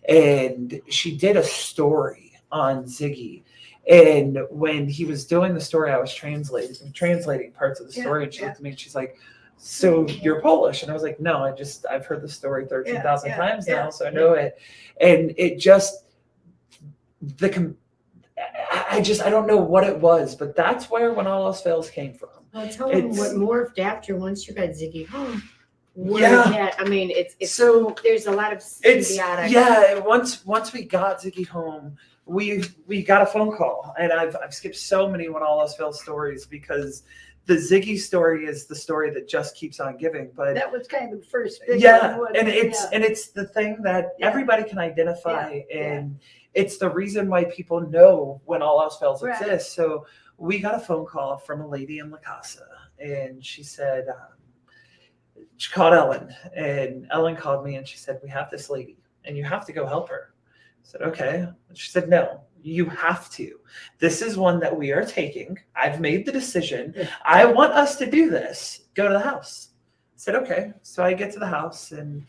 And she did a story on Ziggy. And when he was doing the story, I was translating parts of the story. And she looked at me and she's like, "So you're Polish?" And I was like, "No, I've heard the story 13,000 times now, so I know it." And it just, I don't know what it was, but that's where When All Else Fails came from. Well, tell them what morphed after once you got Ziggy home. I mean, it's so there's a lot of symbiotic. Once we got Ziggy home, we got a phone call, and I've skipped so many When All Else Fails stories, because the Ziggy story is the story that just keeps on giving. But that was kind of the first big one. And it's the thing that everybody can identify, and it's the reason why people know When All Else Fails exists. So we got a phone call from a lady in La Casa, and she said, she called Ellen, and Ellen called me and she said, "We have this lady and you have to go help her." I said, "Okay." She said, "No, you have to. This is one that we are taking. I've made the decision. I want us to do this. Go to the house." I said, "Okay." So I get to the house, and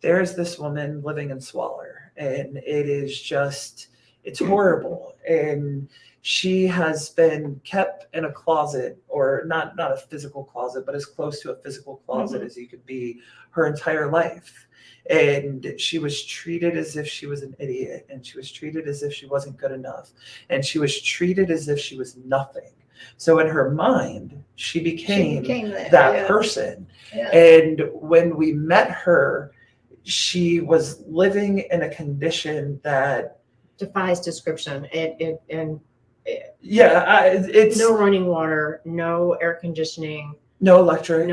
there's this woman living in squalor, and it is just, it's horrible. And she has been kept in a closet, or not a physical closet, but as close to a physical closet as you could be, her entire life. And she was treated as if she was an idiot, and she was treated as if she wasn't good enough, and she was treated as if she was nothing. So in her mind, she became that person. And when we met her, she was living in a condition that defies description. It's no running water, no air conditioning, no electric,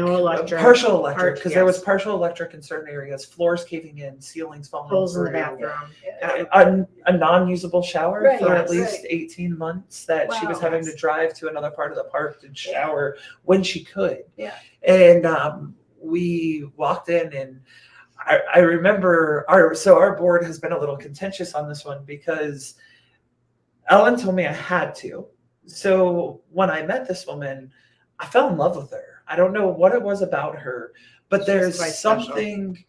partial electric, because there was partial electric in certain areas, floors caving in, ceilings falling, holes in the bathroom, a non-usable shower for at least 18 months that she was having to drive to another part of the park to shower when she could. And we walked in, and I remember our board has been a little contentious on this one, because Ellen told me I had to. So when I met this woman, I fell in love with her. I don't know what it was about her, but there's something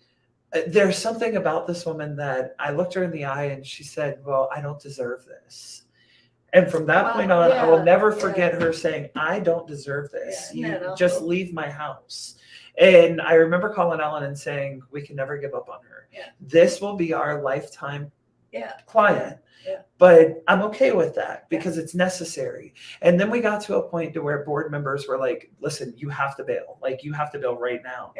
about this woman that I looked her in the eye and she said, "Well, I don't deserve this." And from that point on, I will never forget her saying, "I don't deserve this. You just leave my house." And I remember calling Ellen and saying, "We can never give up on her. This will be our lifetime client." But I'm okay with that because it's necessary. And then we got to a point to where board members were like, "Listen, you have to bail. Like, you have to bail right now."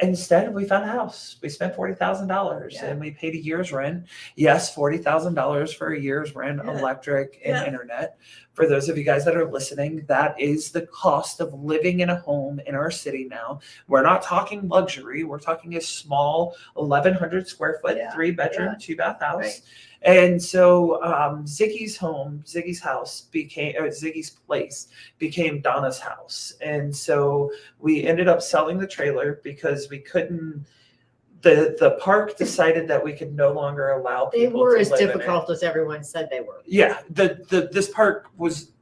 Instead, we found a house. We spent $40,000 and we paid a year's rent. Yes, $40,000 for a year's rent, electric and internet. For those of you guys that are listening, that is the cost of living in a home in our city now. We're not talking luxury. We're talking a small 1,100 square foot, 3-bedroom, 2-bath house. And so Ziggy's place became Donna's house. And so we ended up selling the trailer because we couldn't, the park decided that we could no longer allow people they were to as live difficult as everyone said they were. Yeah, this park was,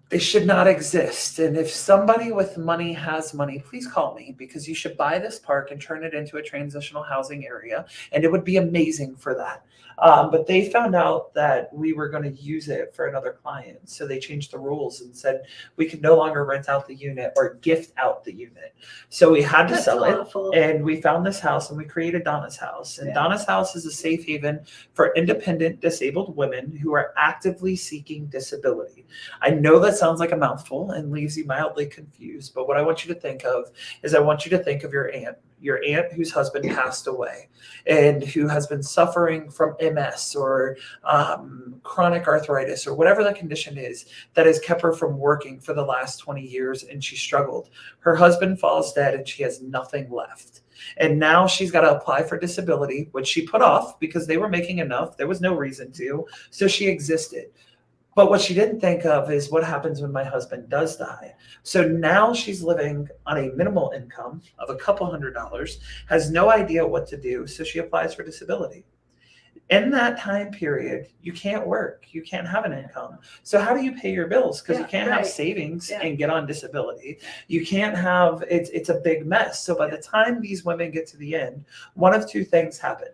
They should not exist. And if somebody with money has money, please call me, because you should buy this park and turn it into a transitional housing area. And it would be amazing for that. But they found out that we were going to use it for another client. So they changed the rules and said we could no longer rent out the unit or gift out the unit. So we had to That's sell awful. it. And we found this house and we created Donna's House. And Yeah. Donna's House is a safe haven for independent disabled women who are actively seeking disability. I know that sounds like a mouthful and leaves you mildly confused, but what I want you to think of is I want you to think of your aunt whose husband passed away and who has been suffering from MS or chronic arthritis or whatever the condition is that has kept her from working for the last 20 years, and she struggled. Her husband falls dead and she has nothing left. And now she's got to apply for disability, which she put off because they were making enough. There was no reason to. So she existed. But what she didn't think of is what happens when my husband does die. So now she's living on a minimal income of a couple $100s, has no idea what to do. So she applies for disability. In that time period, you can't work. You can't have an income. So how do you pay your bills? Because you can't have savings and get on disability. You can't have, it's a big mess. So by the time these women get to the end, one of two things happen.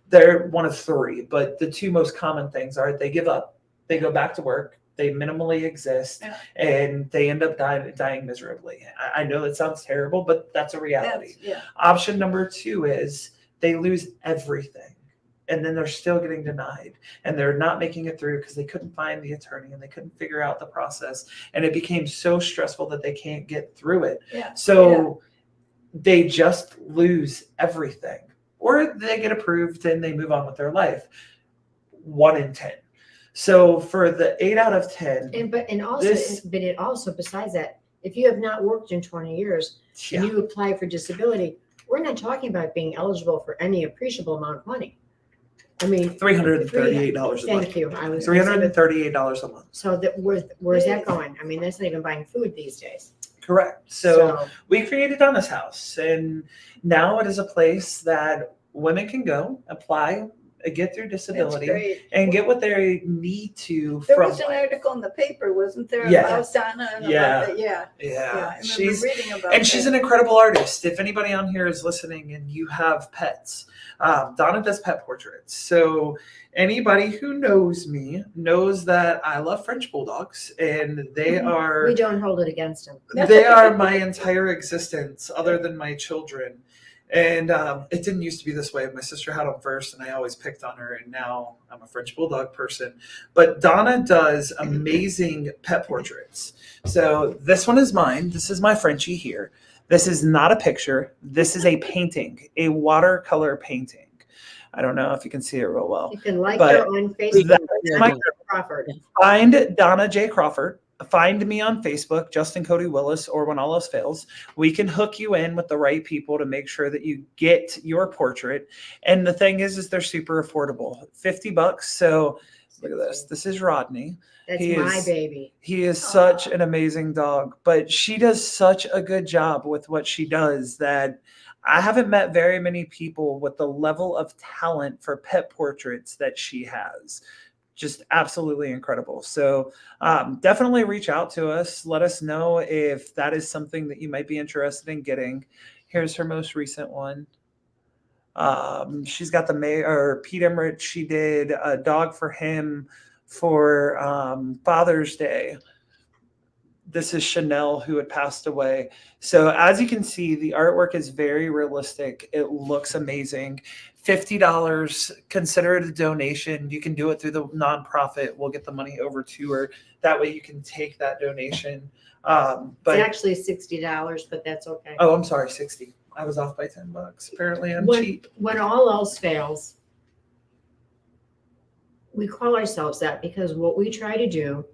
They're one of three, but the two most common things are they give up. They go back to work, they minimally exist, and they end up dying miserably. I know that sounds terrible, but that's a reality. Option number two is they lose everything, and then they're still getting denied, and they're not making it through because they couldn't find the attorney, and they couldn't figure out the process, and it became so stressful that they can't get through it. So they just lose everything, or they get approved and they move on with their life. 1 in 10. So for the 8 out of 10, but it also besides that, if you have not worked in 20 years and you apply for disability, we're not talking about being eligible for any appreciable amount of money. I mean, $338 a month. Thank you. I was $338 a month. So that where's that going? I mean, that's not even buying food these days. Correct. So we created Donna's House, and now it is a place that women can go, apply, get through disability, and get what they need to. There was an article in the paper, wasn't there, about Donna? And about yeah. I remember reading about and she's an incredible artist. If anybody on here is listening and you have pets, Donna does pet portraits. So anybody who knows me knows that I love French bulldogs, and they are. We don't hold it against them. They are my entire existence, other than my children. And it didn't used to be this way. My sister had them first, and I always picked on her, and now I'm a French bulldog person. But Donna does amazing pet portraits. So this one is mine. This is my Frenchie here. This is not a picture. This is a painting, a watercolor painting. I don't know if you can see it real well. You can like her on Facebook. Crawford. Find Donna J. Crawford. Find me on Facebook, Justin Cody Willis, or when all else fails. We can hook you in with the right people to make sure that you get your portrait. And the thing is they're super affordable, $50. So look at this. This is Rodney. That's my baby. He is such an amazing dog, but she does such a good job with what she does that I haven't met very many people with the level of talent for pet portraits that she has. Just absolutely incredible. So definitely reach out to us. Let us know if that is something that you might be interested in getting. Here's her most recent one. She's got Pete Emmerich. She did a dog for him for Father's Day. This is Chanel, who had passed away. So as you can see, the artwork is very realistic. It looks amazing. $50, consider it a donation. You can do it through the nonprofit. We'll get the money over to her. That way you can take that donation. But it's actually $60, but that's okay. Oh, I'm sorry, 60. I was off by $10. Apparently I'm cheap. When all else fails, we call ourselves that because what we try to do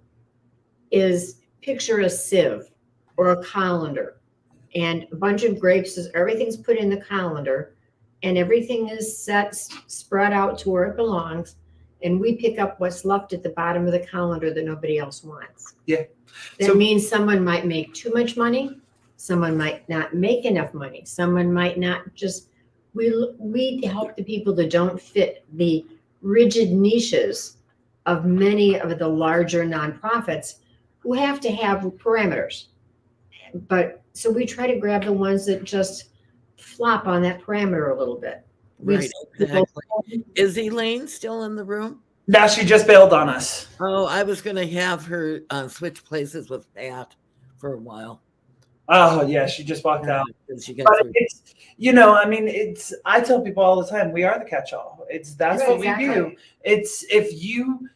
is picture a sieve or a colander, and a bunch of grapes everything's put in the colander, and everything is spread out to where it belongs, and we pick up what's left at the bottom of the colander that nobody else wants. That means someone might make too much money, someone might not make enough money, someone might not just. We help the people that don't fit the rigid niches of many of the larger nonprofits who have to have parameters. But so we try to grab the ones that just flop on that parameter a little bit. Right, exactly. Is Elaine still in the room? Now she just bailed on us. Oh, I was going to have her switch places with Pat for a while. Oh yeah, she just walked out. She got But through. it's, you know, I mean, it's, I tell people all the time, we are the catch-all. That's Right, what exactly. we do. It's if you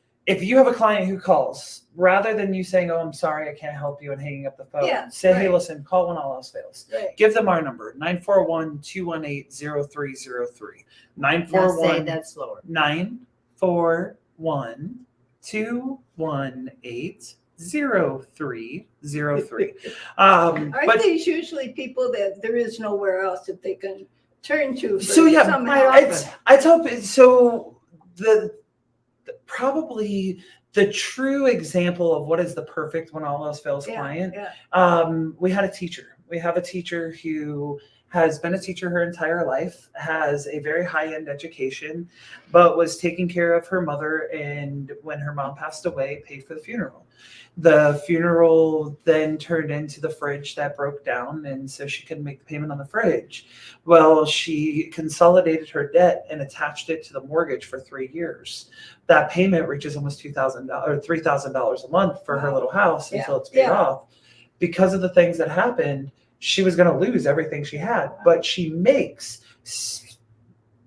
have a client who calls, rather than you saying, "Oh, I'm sorry, I can't help you," and hanging up the phone, Yeah, say, "Hey, right. listen, call when all else fails." Right. Give them our number, 941-218-0303. Now say 941 that slower. 941-218-0303. Aren't But these usually people that there is nowhere else that they can turn to? For so yeah, some quite help? often. I tell so probably the true example of what is the perfect when all else fails client. Yeah. We had a teacher. We have a teacher who has been a teacher her entire life, has a very high-end education, but was taking care of her mother, and when her mom passed away, paid for the funeral. The funeral then turned into the fridge that broke down, and so she couldn't make the payment on the fridge. Well, she consolidated her debt and attached it to the mortgage for 3 years. That payment reaches almost $2,000 or $3,000 a month for her Wow. little house Yeah. until it's paid Yeah. off. Because of the things that happened, she was going to lose everything she had, but she makes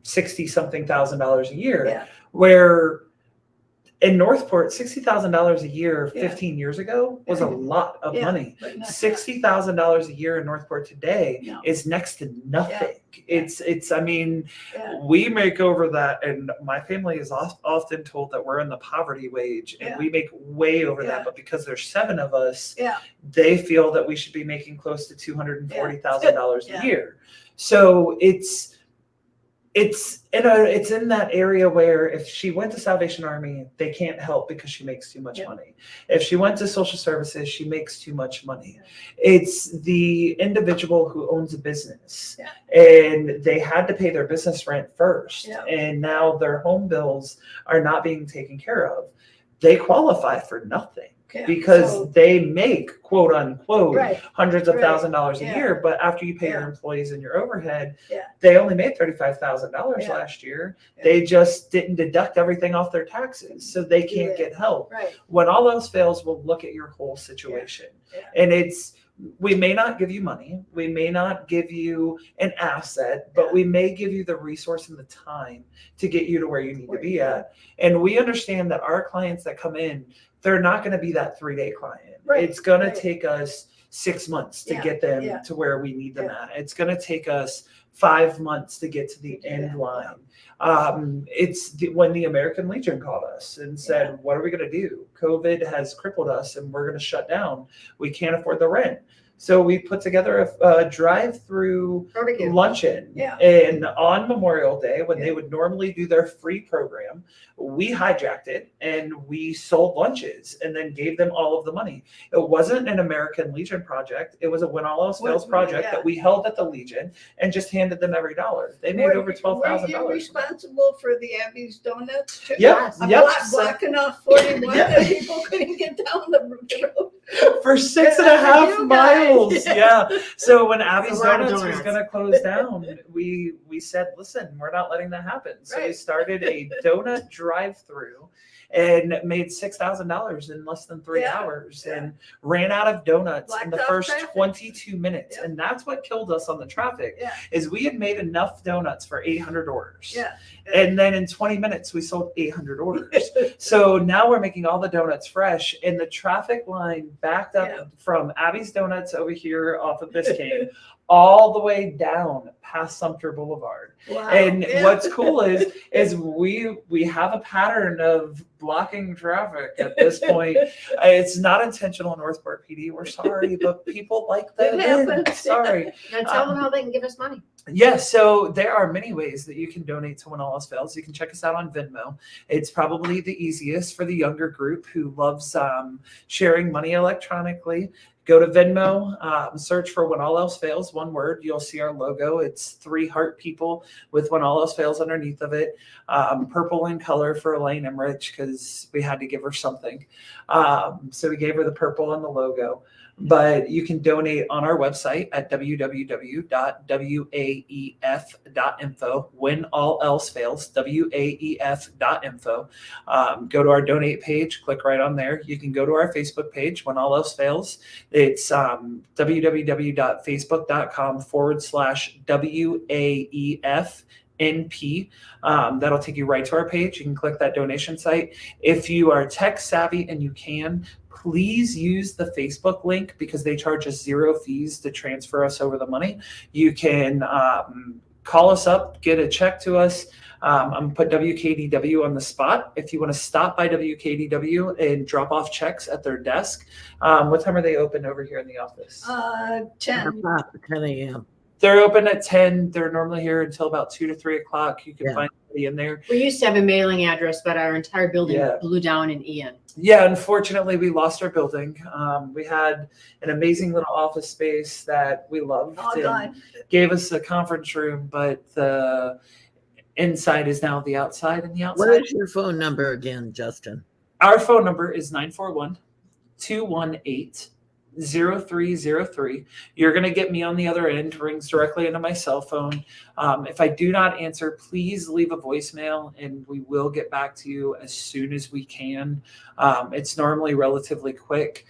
60 something thousand dollars a year, Yeah. where in Northport, $60,000 a year Yeah. 15 years ago was a lot of Yeah, money. but not- $60,000 a year in Northport today No. is next to nothing. It's, I mean, Yeah. we make over that, and my family is often told that we're in the poverty wage, and Yeah. we make way over Yeah. that. But because there's 7 of us, Yeah. they feel that we should be making close to $240,000 Yeah. a year. So it's in that area where if she went to Salvation Army, they can't help because she makes too much Yeah. money. If she went to social services, she makes too much money. It's the individual who owns a business, and they had to pay their business rent first, Yeah. and now their home bills are not being taken care of. They qualify for nothing. Yeah. Because So- they make, quote unquote, Right. hundreds of Right. $1,000s a Yeah. year, but after you pay your Yeah. employees and your overhead, Yeah. they only made $35,000 Yeah. last year. Yeah. They just didn't deduct everything off their taxes, so they can't Yeah. get help. Right. When all else fails, we'll look at your whole situation. Yeah. And we may not give you money, we may not give you an asset, but Yeah. we may give you the resource and the time to get you to where you need Where to be you at. And we understand that our clients that come in, they're not going to be that 3-day client. Right, It's going right. to take us 6 months to Yeah, get them yeah. to where we need them Yeah. at. It's going to take us 5 months to get to the end Yeah. line. When the American Legion called us and said, Yeah. "What are we going to do? COVID has crippled us and we're going to shut down. We can't afford the rent." So we put together a drive-through Barbecue. luncheon. Yeah. And on Memorial Day, when Yeah. they would normally do their free program, we hijacked it and we sold lunches and then gave them all of the money. It wasn't an American Legion project. It was a When All Else Fails project Yeah. that we held at the Legion and just handed them every dollar. They made over Were $12,000. you responsible for the Abby's Donuts too? Yep, A yep. blocking off 41 Yeah. that people couldn't get down the road. For 6.5 You guys. miles. Yeah. So when Abby's a lot of Donuts was donuts. going to close down, we said, listen, we're not letting that happen. So we Right. started a donut drive-through and made $6,000 in less than 3 Yeah. hours Yeah. and ran out of donuts in Blocked the off first traffic. 22 minutes. Yeah. And that's what killed us on the traffic Yeah. is we had made enough donuts for 800 orders. Yeah. And then in 20 minutes, we sold 800 orders. So now we're making all the donuts fresh, and the traffic line backed up Yeah. from Abby's Donuts over here off of Biscayne all the way down past Sumter Boulevard. Wow. And Yeah. what's cool is we have a pattern of blocking traffic at this point. It's not intentional, Northport PD. We're sorry, but people like that. It happens. Sorry. Now tell them how they can give us money. Yeah, so there are many ways that you can donate to When All Else Fails. You can check us out on Venmo. It's probably the easiest for the younger group who loves sharing money electronically. Go to Venmo, search for When All Else Fails, one word. You'll see our logo. It's 3 heart people with When All Else Fails underneath of it. Purple in color for Elaine Emmerich because we had to give her something. So we gave her the purple and the logo. But you can donate on our website at www.waef.info. When all else fails, waef.info. Go to our donate page, click right on there. You can go to our Facebook page, When All Else Fails. It's www.facebook.com/WAEFNP. That'll take you right to our page. You can click that donation site. If you are tech savvy and you can, please use the Facebook link because they charge us 0 fees to transfer us over the money. You can call us up, get a check to us. I'm going to put WKDW on the spot. If you want to stop by WKDW and drop off checks at their desk, what time are they open over here in the office? 10. 10 a.m. They're open at 10. They're normally here until about 2 to 3 o'clock. You can find somebody in there. We used to have a mailing address, but our entire building Yeah. blew down in Ian. Yeah, unfortunately, we lost our building. We had an amazing little office space that we loved Oh, and God. gave us a conference room, but the inside is now the outside, and the What outside. is your phone number again, Justin? Our phone number is 941-218-0303. You're going to get me on the other end, rings directly into my cell phone. If I do not answer, please leave a voicemail and we will get back to you as soon as we can. It's normally relatively quick.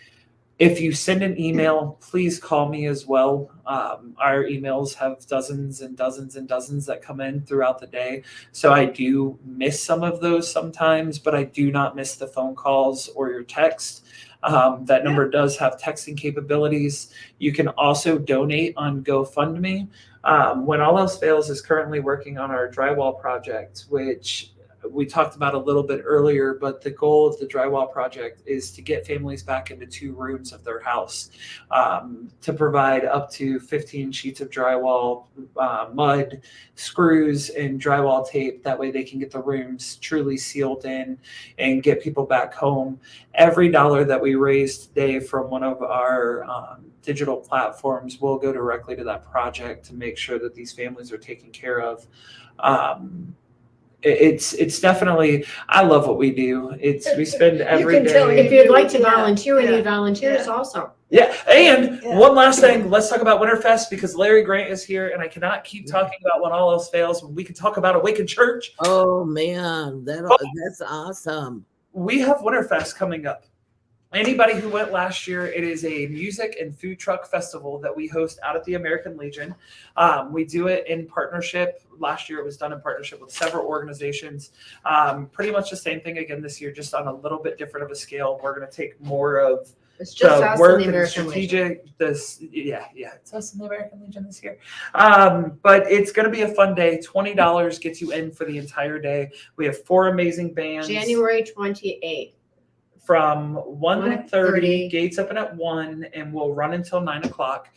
If you send an email, please call me as well. Our emails have dozens and dozens and dozens that come in throughout the day. So I do miss some of those sometimes, but I do not miss the phone calls or your text. That number does have texting capabilities. You can also donate on GoFundMe. When All Else Fails is currently working on our drywall project, which we talked about a little bit earlier, but the goal of the drywall project is to get families back into 2 rooms of their house, to provide up to 15 sheets of drywall, mud, screws, and drywall tape. That way they can get the rooms truly sealed in and get people back home. Every dollar that we raise today from one of our digital platforms will go directly to that project to make sure that these families are taken care of. It's definitely, I love what we do. We spend every can tell day. If you'd like to Yeah. volunteer, we Yeah. need volunteers Yeah. also. Yeah. And Yeah. one last thing, let's talk about Winterfest because Larry Grant is here and I cannot keep talking about When All Else Fails when we can talk about Awaken Church. Oh man, that's awesome. We have Winterfest coming up. Anybody who went last year, it is a music and food truck festival that we host out at the American Legion. We do it in partnership. Last year, it was done in partnership with several organizations. Pretty much the same thing again this year, just on a little bit different of a scale. We're going to take more of It's just the us work and the and American Legion. strategic. It's us and the American Legion this year. But it's going to be a fun day. $20 gets you in for the entire day. We have 4 amazing bands. January 28th. From 1:30, 1:30. gates open at 1, and we'll run until 9 o'clock.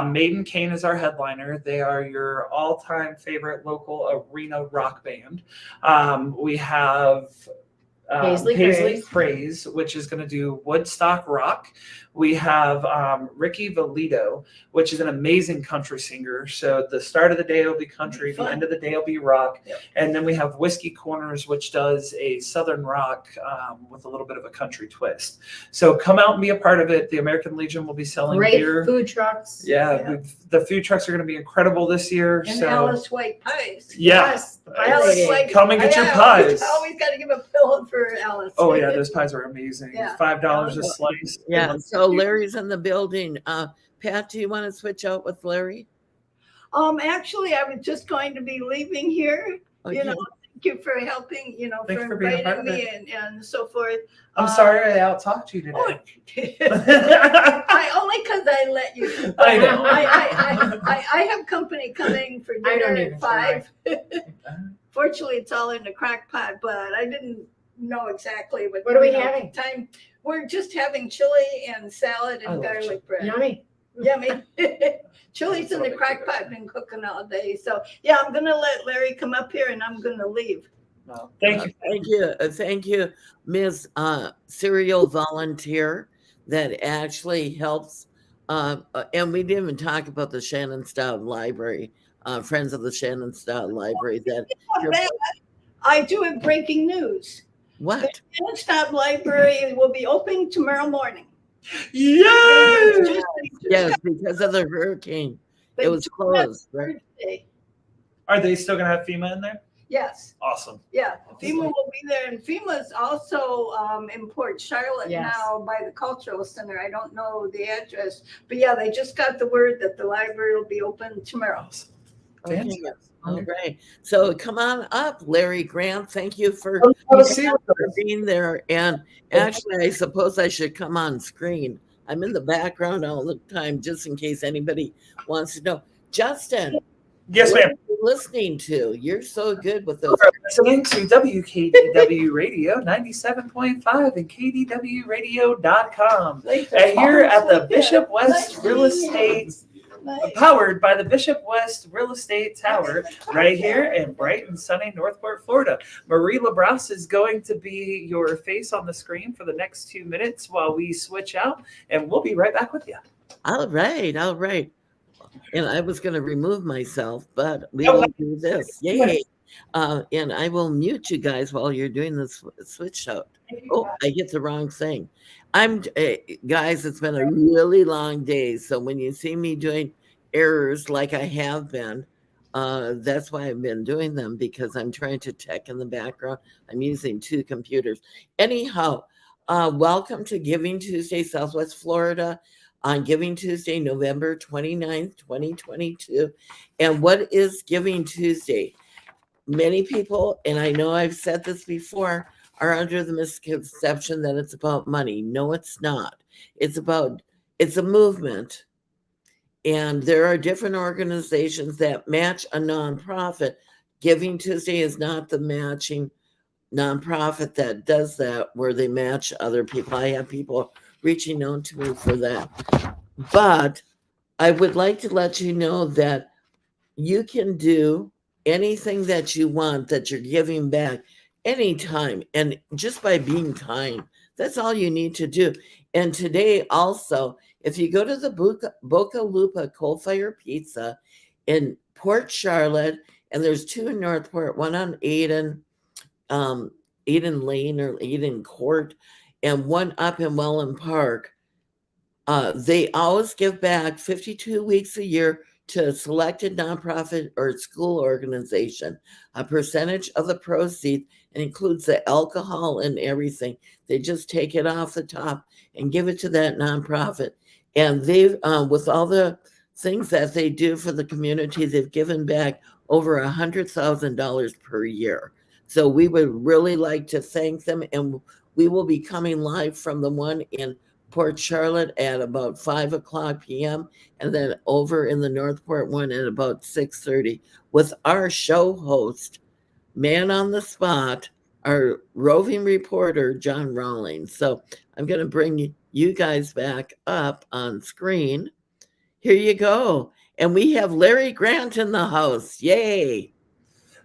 Maiden Kane is our headliner. They are your all-time favorite local arena rock band. We have Paisley Praise, which is going to do Woodstock Rock. We have Ricky Valito, which is an amazing country singer. So the start of the day will be country, the end of the day will be rock. Yep. And then we have Whiskey Corners, which does a southern rock with a little bit of a country twist. So come out and be a part of it. The American Legion will be selling Great beer. food trucks. Yeah, the food trucks are going to be incredible this year. And so Alice White pies. yes, Alice White. come and get your I pies. always got to give a pillow for Alice. Oh yeah, those pies are amazing. Yeah. $5 a slice. Yeah. So Larry's in the building. Pat, do you want to switch out with Larry? Actually, I was just going to be leaving here. Okay. You know, thank you for helping. You know, Thanks for for being a part inviting of me and so forth. I'm sorry I out-talked you today. I only because I let you. I know. I have company coming for I don't dinner even at 5. Fortunately, it's all in the crock pot, but I didn't know exactly What are we having? Time. We're just having chili and salad I and love garlic bread. Yummy. Yummy. Chili's in the crock pot, been cooking all day. So yeah, I'm gonna let Larry come up here and I'm gonna leave. No, thank you. Thank you, Ms. Serial Volunteer that actually helps And we didn't even talk about the Shannon Stout Library, Friends of the Shannon Stout Library. I do have breaking news. What? The Stop Library will be open tomorrow morning. Yes. Yes, because of the hurricane, it was closed. Right? Thursday. Are they still gonna have FEMA in there? Yes. Awesome. Yeah, FEMA will be there, and FEMA's also in Port Charlotte Yes. now by the Cultural Center. I don't know the address, but yeah, they just got the word that the library will be open tomorrow. Awesome. Okay. Fantastic. All right. So come on up, Larry Grant. Thank you for being there. And actually, I suppose I should come on screen. I'm in the background all the time, just in case anybody wants to know. Justin. Yes, what ma'am. are you listening to? You're so good with those. We're listening to WKDW Radio 97.5 and KDWRadio.com. And here at the Bishop West Real Estate, powered by the Bishop West Real Estate Tower, right here in bright and sunny Northport, Florida. Marie LaBrosse is going to be your face on the screen for the next 2 minutes while we switch out, and we'll be right back with you. All right. All right. And I was going to remove myself, but we will do this. Yay. And I will mute you guys while you're doing this switch out. Oh, I hit the wrong thing. Guys, it's been a really long day. So when you see me doing errors like I have been, that's why I've been doing them, because I'm trying to tech in the background. I'm using 2 computers. Anyhow, welcome to Giving Tuesday, Southwest Florida. On Giving Tuesday, November 29th, 2022. And what is Giving Tuesday? Many people, and I know I've said this before, are under the misconception that it's about money. No, it's not. It's a movement. And there are different organizations that match a nonprofit. Giving Tuesday is not the matching nonprofit that does that, where they match other people. I have people reaching out to me for that. But I would like to let you know that you can do anything that you want, that you're giving back anytime. And just by being kind, that's all you need to do. And today also, if you go to the Boca Lupa Coal Fire Pizza in Port Charlotte, and there's 2 in Northport, one on Aiden Lane or Aiden Court, and one up in Welland Park. They always give back 52 weeks a year to a selected nonprofit or school organization. A percentage of the proceeds, and includes the alcohol and everything. They just take it off the top and give it to that nonprofit. And they've, with all the things that they do for the community, they've given back over $100,000 per year. So we would really like to thank them, and we will be coming live from the one in Port Charlotte at about 5:00 p.m. and then over in the Northport one at about 6:30 with our show host, man on the spot, our roving reporter, John Rawlings. So I'm going to bring you guys back up on screen. Here you go. And we have Larry Grant in the house. Yay.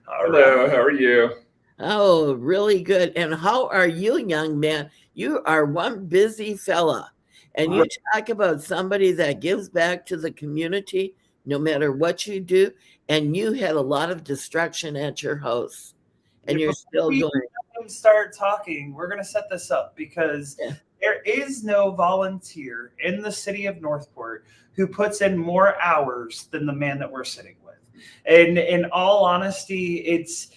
Hello, how are you? Oh, really good. And how are you, young man? You are one busy fella. And you talk about somebody that gives back to the community no matter what you do. And you had a lot of destruction at your house. And you're still going. Before we start talking, we're going to set this up because there is no volunteer in the city of Northport who puts in more hours than the man that we're sitting with. And in all honesty, it's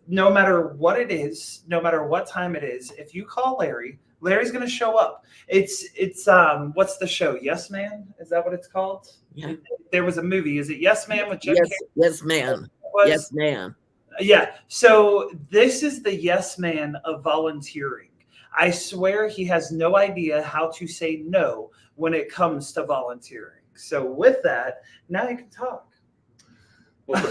no matter what it is, no matter what time it is, if you call Larry, Larry's going to show up. It's what's the show? Yes Man? Is that what it's called? Yeah. There was a movie. Is it Yes Man with Jim Yes, Carrey? yes, man. Yes, man. Yeah. So this is the yes man of volunteering. I swear he has no idea how to say no when it comes to volunteering. So with that, now you can talk. Well,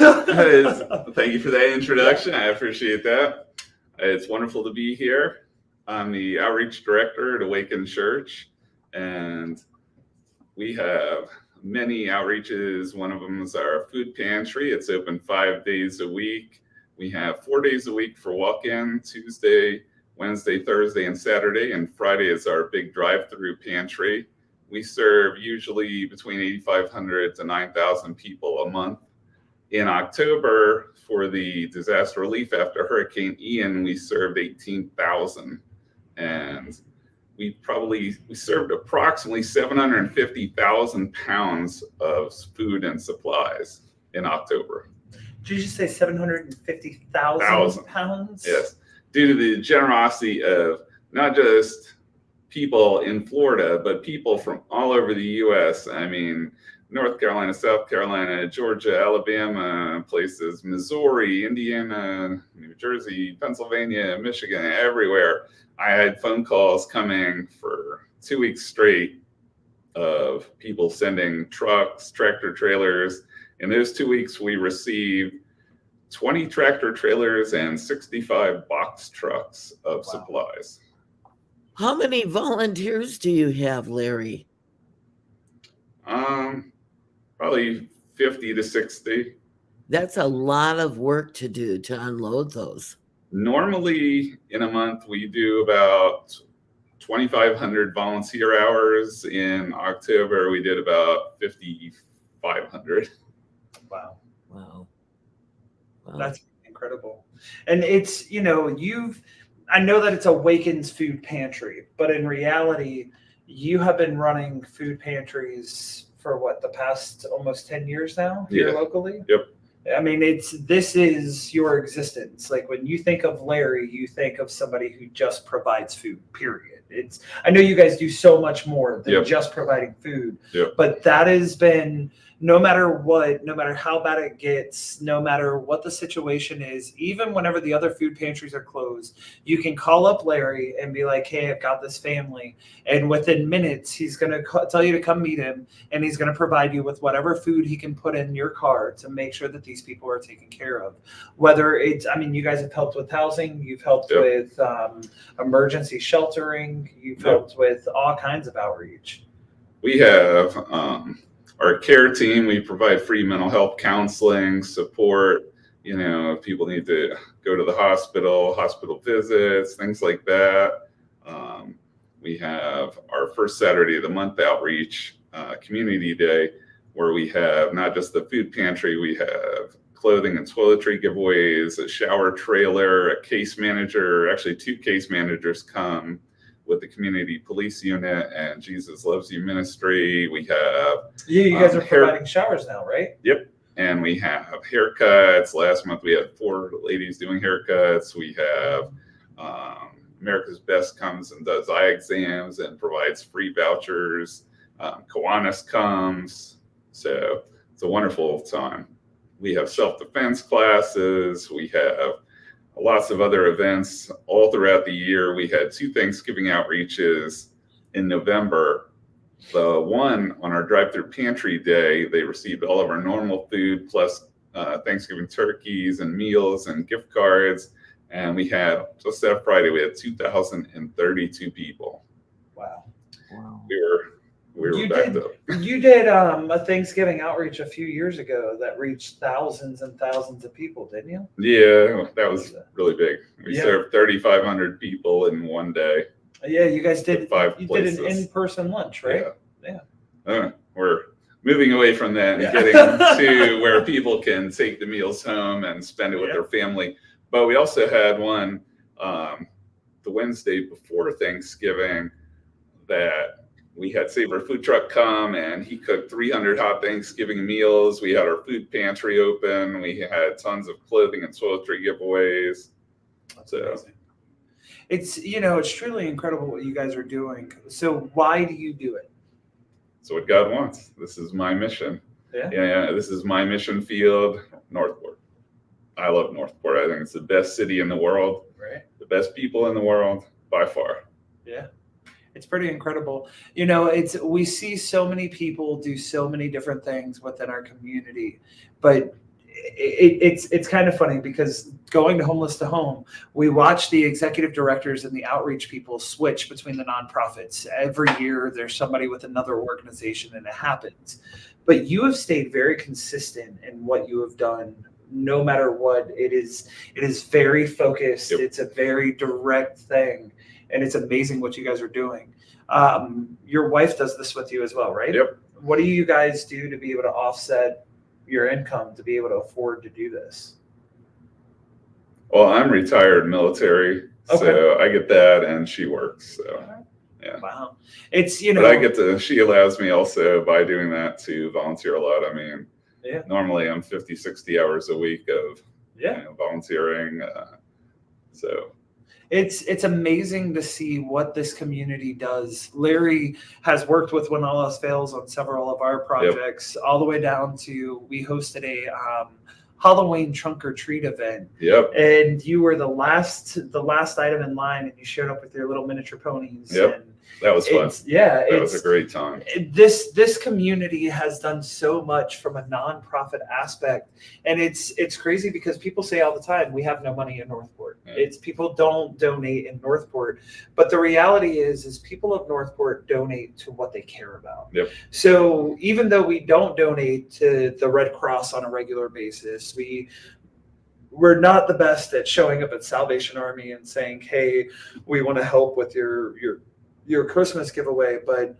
thank you for that introduction. I appreciate that. It's wonderful to be here. I'm the outreach director at Awaken Church, and we have many outreaches. One of them is our food pantry. It's open 5 days a week. We have 4 days a week for walk-in, Tuesday, Wednesday, Thursday, and Saturday. And Friday is our big drive-through pantry. We serve usually between 8,500 to 9,000 people a month. In October, for the disaster relief after Hurricane Ian, we served 18,000. And we served approximately 750,000 pounds of food and supplies in October. Did you just say 750,000 pounds? Yes, due to the generosity of not just people in Florida, but people from all over the U.S. I mean, North Carolina, South Carolina, Georgia, Alabama, places, Missouri, Indiana, New Jersey, Pennsylvania, Michigan, everywhere. I had phone calls coming for 2 weeks straight of people sending trucks, tractor trailers. In those 2 weeks, we received 20 tractor trailers and 65 box trucks of supplies. How many volunteers do you have, Larry? Probably 50 to 60. That's a lot of work to do to unload those. Normally in a month, we do about 2,500 volunteer hours. In October, we did about 5,500. Wow. Wow. That's incredible. And it's, you know, I know that it's Awaken's food pantry, but in reality, you have been running food pantries for what, the past almost 10 years now here locally? Yep. I mean, this is your existence. Like when you think of Larry, you think of somebody who just provides food, period. I know you guys do so much more than just providing food, but that has been, no matter what, no matter how bad it gets, no matter what the situation is, even whenever the other food pantries are closed, you can call up Larry and be like, hey, I've got this family. And within minutes, he's going to tell you to come meet him, and he's going to provide you with whatever food he can put in your car to make sure that these people are taken care of. Whether it's, I mean, you guys have helped with housing, you've helped with emergency sheltering, you've helped with all kinds of outreach. We have our care team. We provide free mental health counseling support. You know, if people need to go to the hospital visits, things like that. We have our first Saturday of the month outreach, community day, where we have not just the food pantry, we have clothing and toiletry giveaways, a shower trailer, a case manager, actually 2 case managers come with the community police unit and Jesus Loves You ministry. We have you guys are providing showers now, right? Yep. And we have haircuts. Last month we had 4 ladies doing haircuts. We have America's Best comes and does eye exams and provides free vouchers. Kiwanis comes. So it's a wonderful time. We have self-defense classes. We have lots of other events all throughout the year. We had 2 Thanksgiving outreaches in November. The one on our drive-through pantry day, they received all of our normal food plus Thanksgiving turkeys and meals and gift cards. And we had, just that Friday, we had 2,032 people. Wow. We were backed up. You did a Thanksgiving outreach a few years ago that reached thousands and thousands of people, didn't you? Yeah, that was really big. We served 3,500 people in one day. Yeah, you guys did. You did an in-person lunch, right? Yeah. We're moving away from that and getting to where people can take the meals home and spend it with their family. But we also had one the Wednesday before Thanksgiving that we had Save Our Food Truck come, and he cooked 300 hot Thanksgiving meals. We had our food pantry open. We had tons of clothing and toiletry giveaways. That's amazing. It's, you know, it's truly incredible what you guys are doing. So why do you do it? It's what God wants. This is my mission. Yeah, this is my mission field, Northport. I love Northport. I think it's the best city in the world. Right. The best people in the world by far. Yeah. It's pretty incredible. You know, we see so many people do so many different things within our community, but it's kind of funny because going to Homeless to Home, we watch the executive directors and the outreach people switch between the nonprofits. Every year there's somebody with another organization and it happens. But you have stayed very consistent in what you have done, no matter what. It is very focused. It's a very direct thing. And it's amazing what you guys are doing. Your wife does this with you as well, right? Yep. What do you guys do to be able to offset your income to be able to afford to do this? Well, I'm retired military, so I get that, and she works. So, yeah. Wow. It's, But I get to, she allows me also by doing that to volunteer a lot. I mean, normally I'm 50, 60 hours a week of volunteering. So it's amazing to see what this community does. Larry has worked with When All Else Fails on several of our projects, all the way down to, we hosted a Halloween trunk or treat event. Yep. And you were the last item in line, and you showed up with your little miniature ponies. Yep. And that was fun. That was a great time. This community has done so much from a nonprofit aspect, and it's crazy because people say all the time, we have no money in Northport. It's people don't donate in Northport, but the reality is people of Northport donate to what they care about. Yep. So even though we don't donate to the Red Cross on a regular basis, we're not the best at showing up at Salvation Army and saying, hey, we want to help with your Christmas giveaway, but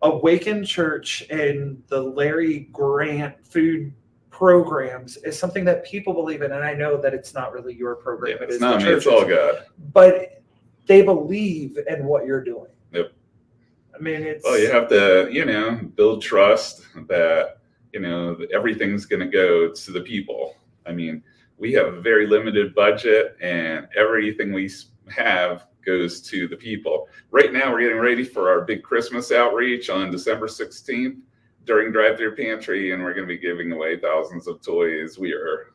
Awaken Church and the Larry Grant food programs is something that people believe in. And I know that it's not really your program. It's not me, it's all God. But they believe in what you're doing. Yep. I mean, it's... Well, you have to, build trust that, everything's going to go to the people. I mean, we have a very limited budget, and everything we have goes to the people. Right now, we're getting ready for our big Christmas outreach on December 16th during Drive-Thru Pantry, and we're going to be giving away thousands of toys. We are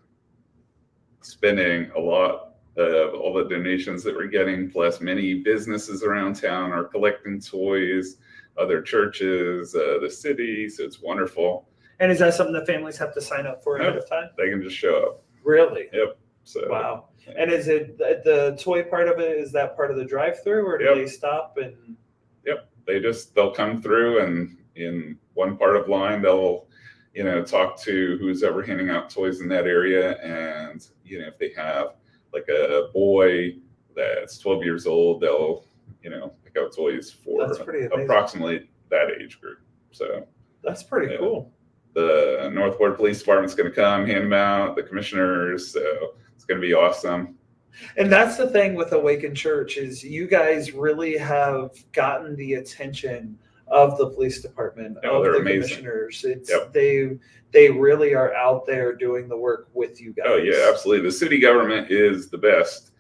spending a lot of all the donations that we're getting, plus many businesses around town are collecting toys, other churches, the city, so it's wonderful. And is that something that families have to sign up for ahead of time? They can just show up. Really? Yep. So, wow. And is it the toy part of it? Is that part of the drive-through, or do they stop and? Yep. They'll come through, and in one part of line, they'll, talk to who's ever handing out toys in that area. And, if they have like a boy that's 12 years old, they'll, pick out toys for approximately that age group. So that's pretty cool. The Northport Police Department's going to come hand them out, the commissioners. So it's going to be awesome. And that's the thing with Awaken Church is you guys really have gotten the attention of the police department, of the commissioners. It's they really are out there doing the work with you guys. Oh yeah, absolutely. The city government is the best.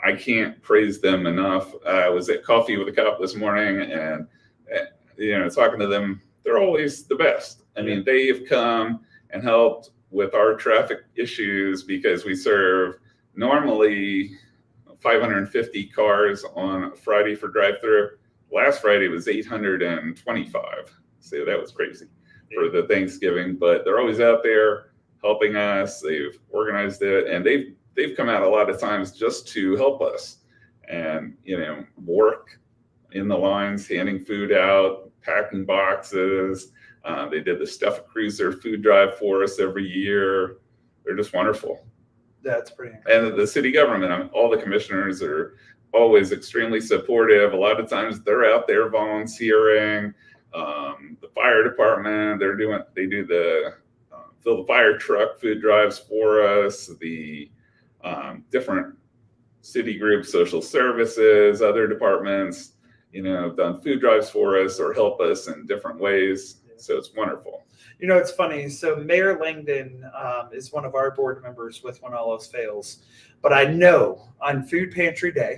I can't praise them enough. I was at Coffee with a Cop this morning, and talking to them, they're always the best. I mean, they have come and helped with our traffic issues because we serve normally 550 cars on Friday for drive-through. Last Friday was 825. So that was crazy for the Thanksgiving, but they're always out there helping us. They've organized it, and they've come out a lot of times just to help us and, work in the lines, handing food out, packing boxes. They did the Stuff Cruiser food drive for us every year. They're just wonderful. That's pretty incredible. And the city government, all the commissioners are always extremely supportive. A lot of times they're out there volunteering. The fire department, they do the fill the fire truck food drives for us. The different city groups, social services, other departments, have done food drives for us or help us in different ways. So it's wonderful. It's funny. So Mayor Langdon is one of our board members with When All Else Fails. But I know on Food Pantry Day,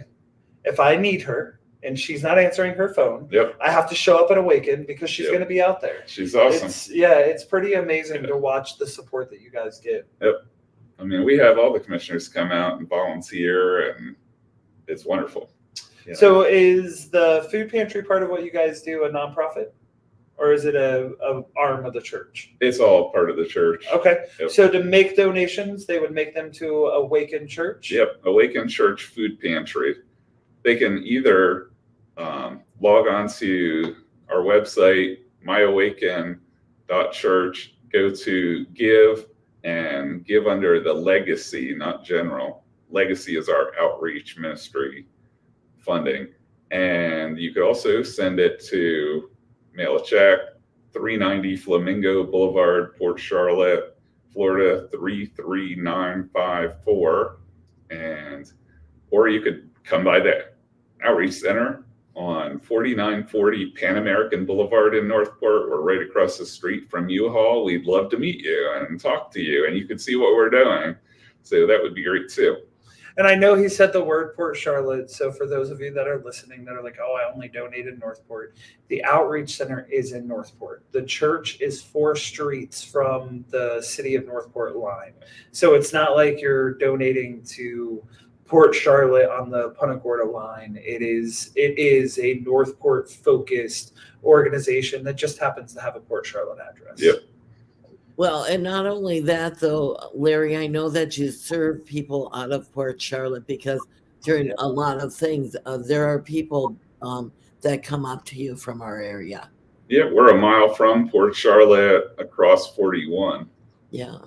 if I need her and she's not answering her phone, I have to show up at Awaken because she's going to be out there. She's awesome. It's pretty amazing to watch the support that you guys give. Yep. I mean, we have all the commissioners come out and volunteer, and it's wonderful. So is the Food Pantry part of what you guys do a nonprofit? Or is it a arm of the church? It's all part of the church. Okay. Yep. So to make donations, they would make them to Awaken Church? Yep. Awaken Church Food Pantry. They can either log on to our website, myawaken.church, go to give, and give under the legacy, not general. Legacy is our outreach ministry funding. And you could also send it to mail a check, 390 Flamingo Boulevard, Port Charlotte, Florida 33954. Or you could come by the Outreach Center on 4940 Pan American Boulevard in Northport. We're right across the street from U-Haul. We'd love to meet you and talk to you, and you can see what we're doing. So that would be great too. And I know he said the word Port Charlotte. So for those of you that are listening that are like, oh, I only donated Northport, the Outreach Center is in Northport. The church is 4 streets from the city of Northport line. So it's not like you're donating to Port Charlotte on the Punta Gorda line. It is a Northport focused organization that just happens to have a Port Charlotte address. Yep. Well, and not only that, though, Larry, I know that you serve people out of Port Charlotte because during a lot of things, there are people that come up to you from our area. Yeah, we're a mile from Port Charlotte across 41. Yeah.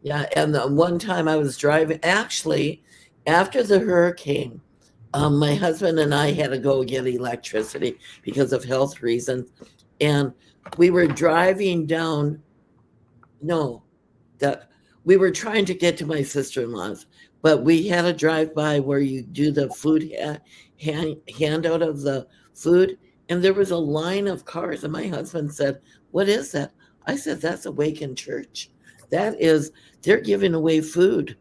Yeah. And the one time I was driving, actually, after the hurricane, my husband and I had to go get electricity because of health reasons. And we were driving down. We were trying to get to my sister-in-law's, but we had to drive by where you do the food handout of the food, and there was a line of cars, and my husband said, "What is that?" I said, "That's Awaken Church. They're giving away food."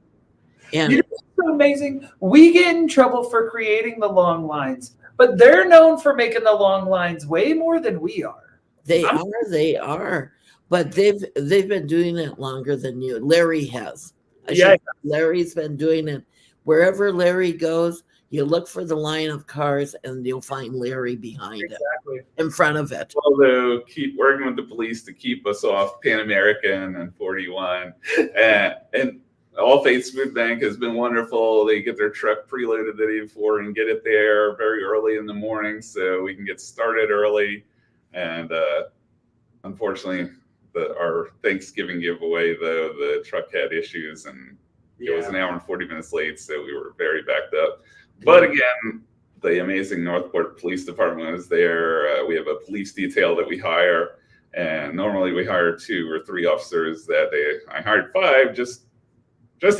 And You know what's so amazing? We get in trouble for creating the long lines, but they're known for making the long lines way more than we are. they are. But they've been doing it longer than you. Larry has. Larry's been doing it. Wherever Larry goes, you look for the line of cars and you'll find Larry behind it, in front of it. Although keep working with the police to keep us off Pan American and 41. And All Faiths Food Bank has been wonderful. They get their truck preloaded the day before and get it there very early in the morning so we can get started early. And unfortunately, our Thanksgiving giveaway, though, the truck had issues and it was an hour and 40 minutes late, so we were very backed up. But again, the amazing Northport Police Department is there. We have a police detail that we hire, and normally we hire 2 or 3 officers. That day I hired 5 just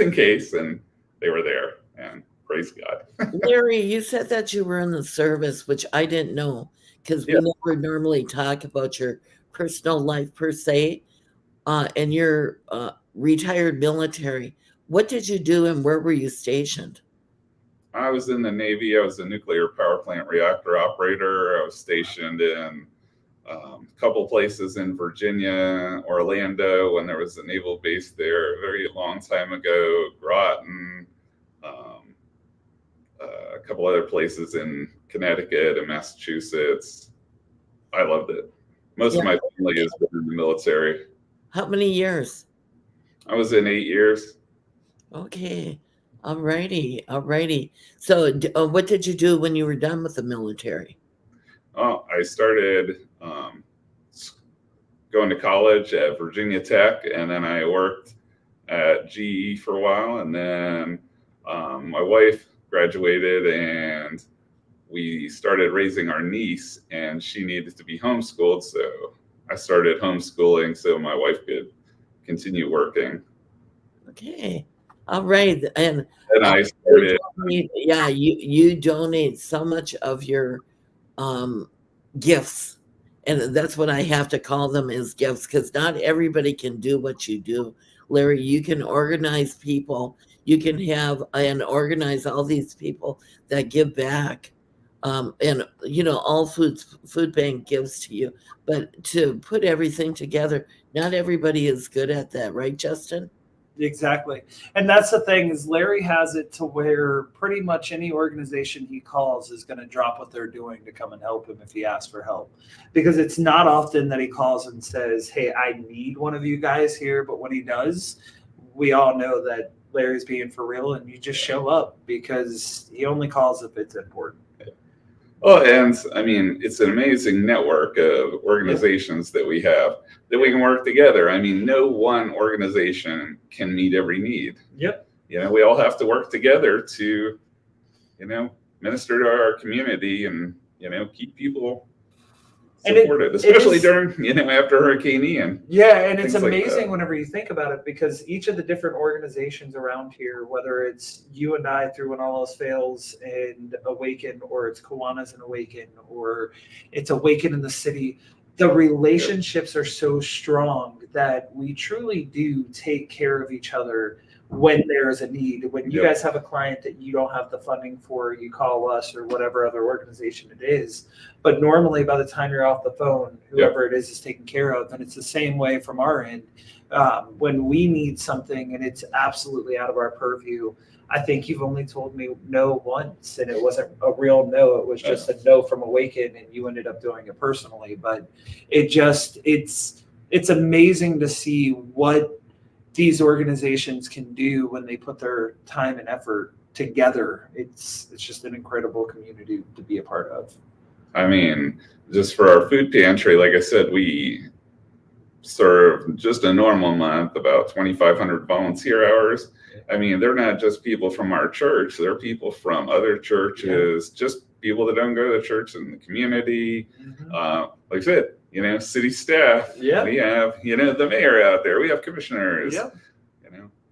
in case, and they were there, and praise God. Larry, you said that you were in the service, which I didn't know because we never normally talk about your personal life per se, and you're retired military. What did you do and where were you stationed? I was in the Navy. I was a nuclear power plant reactor operator. I was stationed in a couple places in Virginia, Orlando, when there was a naval base there a very long time ago, Groton, a couple other places in Connecticut and Massachusetts. I loved it. Most of my family has been in the military. How many years? I was in 8 years. Okay. All righty. So what did you do when you were done with the military? I started going to college at Virginia Tech, and then I worked at GE for a while, and then my wife graduated, and we started raising our niece, and she needed to be homeschooled, so I started homeschooling so my wife could continue working. Okay. All right. And I started. You donate so much of your gifts, and that's what I have to call them, is gifts, because not everybody can do what you do. Larry, you can organize people. You can have and organize all these people that give back. And all food bank gives to you, but to put everything together, not everybody is good at that, right, Justin? Exactly. And that's the thing, is Larry has it to where pretty much any organization he calls is going to drop what they're doing to come and help him if he asks for help. Because it's not often that he calls and says, "Hey, I need one of you guys here." But when he does, we all know that Larry's being for real, and you just show up because he only calls if it's important. Oh, and I mean, it's an amazing network of organizations that we have that we can work together. I mean, no one organization can meet every need. Yep. We all have to work together to, minister to our community and, keep people And it- supported, it especially is- during, after Hurricane Ian. Yeah, and it's Things like amazing that. whenever you think about it, because each of the different organizations around here, whether it's you and I through When All Else Fails and Awaken, or it's Kiwanis and Awaken, or it's Awaken in the city, the relationships are so strong that we truly do take care of each other when there is a need. When you Yep. guys have a client that you don't have the funding for, you call us or whatever other organization it is. But normally, by the time you're off the phone, whoever it is taken care of. And it's the same way from our end. When we need something and it's absolutely out of our purview, I think you've only told me no once, and it wasn't a real no. It was just a no from Awaken, and you ended up doing it personally. But it's amazing to see what these organizations can do when they put their time and effort together. It's just an incredible community to be a part of. I mean, just for our food pantry, like I said, we serve just a normal month about 2,500 volunteer hours. I mean, they're not just people from our church, they're people from other churches, just people that don't go to church in the community. Like I said, city staff. Yeah. We have, the mayor out there. We have commissioners. Yep.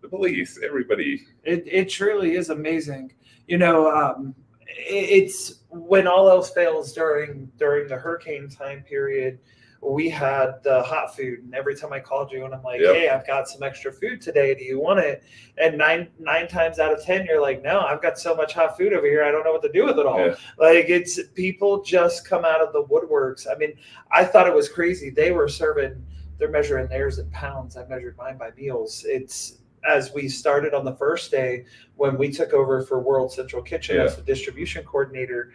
The police, everybody. It truly is amazing. It's when all else fails during the hurricane time period, we had the hot food, and every time I called you and I'm like, Yep. hey, I've got some extra food today. Do you want it? And nine times out of 10, you're like, no, I've got so much hot food over here. I don't know what to do with it all. Yeah. Like, it's people just come out of the woodworks. I mean, I thought it was crazy. They're measuring theirs in pounds. I measured mine by meals. It's, as we started on the first day when we took over for World Central Kitchen as the distribution coordinator,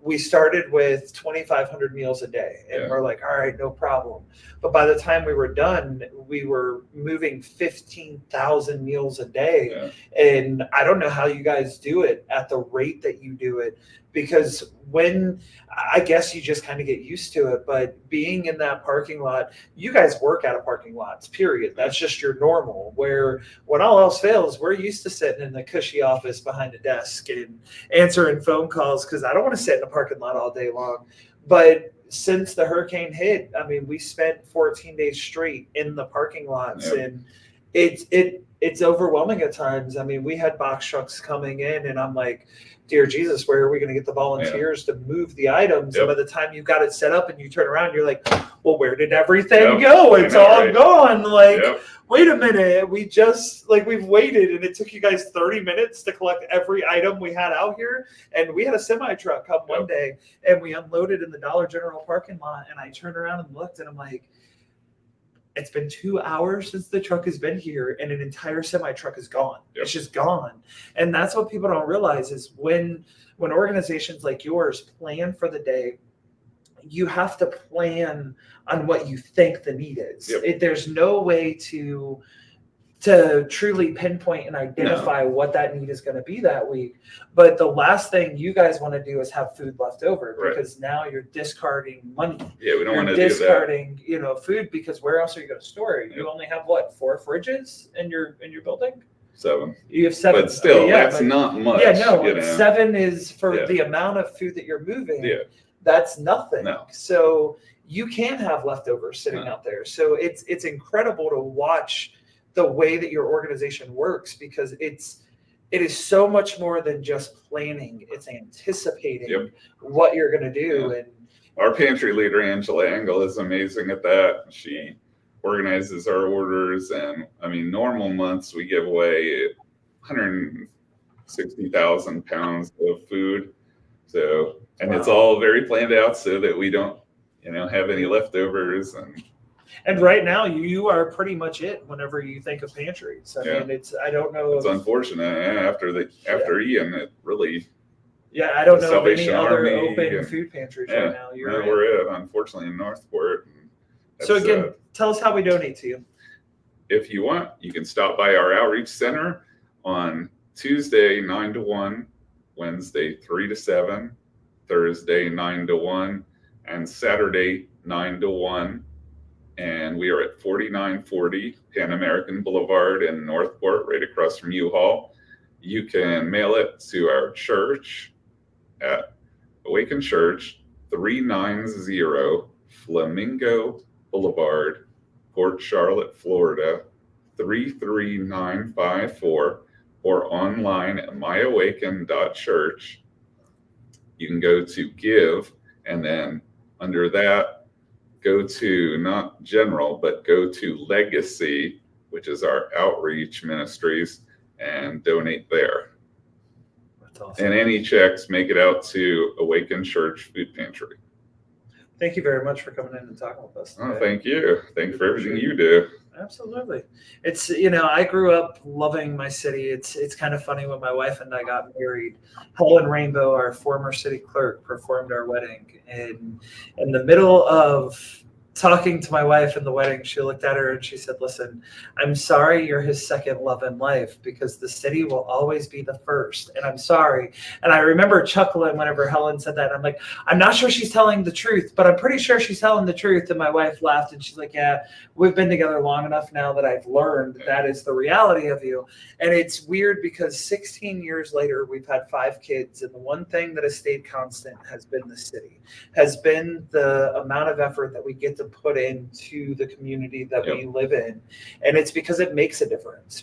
we started with 2,500 meals a day, and we're like, all right, no problem. But by the time we were done, we were moving 15,000 meals a day. Yeah. And I don't know how you guys do it at the rate that you do it, because I guess you just kind of get used to it. But being in that parking lot, you guys work out of parking lots, period. That's just your normal. Where when all else fails, we're used to sitting in the cushy office behind a desk and answering phone calls, because I don't want to sit in a parking lot all day long. But since the hurricane hit, I mean, we spent 14 days straight in the parking lots, and it's overwhelming at times. I mean, we had box trucks coming in, and I'm like, dear Jesus, where are we going to get the volunteers to move the items? And by the time you've got it set up and you turn around, you're like, well, where did everything go? It's all gone. Like, wait a minute. We've waited, and it took you guys 30 minutes to collect every item we had out here. And we had a semi truck come one day, and we unloaded in the Dollar General parking lot. And I turned around and looked, and I'm like, it's been 2 hours since the truck has been here, and an entire semi truck is gone. It's just gone. And that's what people don't realize is when organizations like yours plan for the day, you have to plan on what you think the need is. There's no way to truly pinpoint and identify what that need is going to be that week. But the last thing you guys want to do is have food left over, because now you're discarding money. Yeah, we don't want to discarding, food, because where else are you going to store it? You only have 4 fridges in your building? 7. You have 7. But still, that's not much. Yeah, no, 7 is for the amount of food that you're moving. Yeah. That's nothing. No. So you can't have leftovers sitting out there. So it's incredible to watch the way that your organization works, because it is so much more than just planning. It's anticipating what you're going to do. And our pantry leader, Angela Engel, is amazing at that. She organizes our orders, and I mean, normal months we give away 160,000 pounds of food. So, and it's all very planned out so that we don't, have any leftovers. And right now, you are pretty much it whenever you think of pantries. I mean, I don't know. It's unfortunate. After Ian, it really. Yeah, I don't know of any Salvation other Army open food pantries right now. We're it, unfortunately, in Northport. So again, tell us how we donate to you. If you want, you can stop by our outreach center on Tuesday 9 to 1, Wednesday 3 to 7, Thursday 9 to 1, and Saturday 9 to 1. And we are at 4940 Pan American Boulevard in Northport, right across from U-Haul. You can mail it to our church at Awaken Church, 390 Flamingo Boulevard, Port Charlotte, Florida, 33954, or online at myawaken.church. You can go to give, and then under that, go to not general, but go to legacy, which is our outreach ministries, and donate there. That's awesome. And any checks make it out to Awaken Church Food Pantry. Thank you very much for coming in and talking with us today. Oh, thank you. Thank you for everything you do. Absolutely. It's, I grew up loving my city. It's kind of funny when my wife and I got married, Helen Rainbow, our former city clerk, performed our wedding. And in the middle of talking to my wife in the wedding, she looked at her and she said, "Listen, I'm sorry you're his second love in life, because the city will always be the first. And I'm sorry." And I remember chuckling whenever Helen said that. I'm like, I'm not sure she's telling the truth, but I'm pretty sure she's telling the truth. And my wife laughed and she's like, "Yeah, we've been together long enough now that I've learned that is the reality of you." And it's weird because 16 years later, we've had 5 kids. And the one thing that has stayed constant has been the city, has been the amount of effort that we get to put into the community that we live in. And it's because it makes a difference.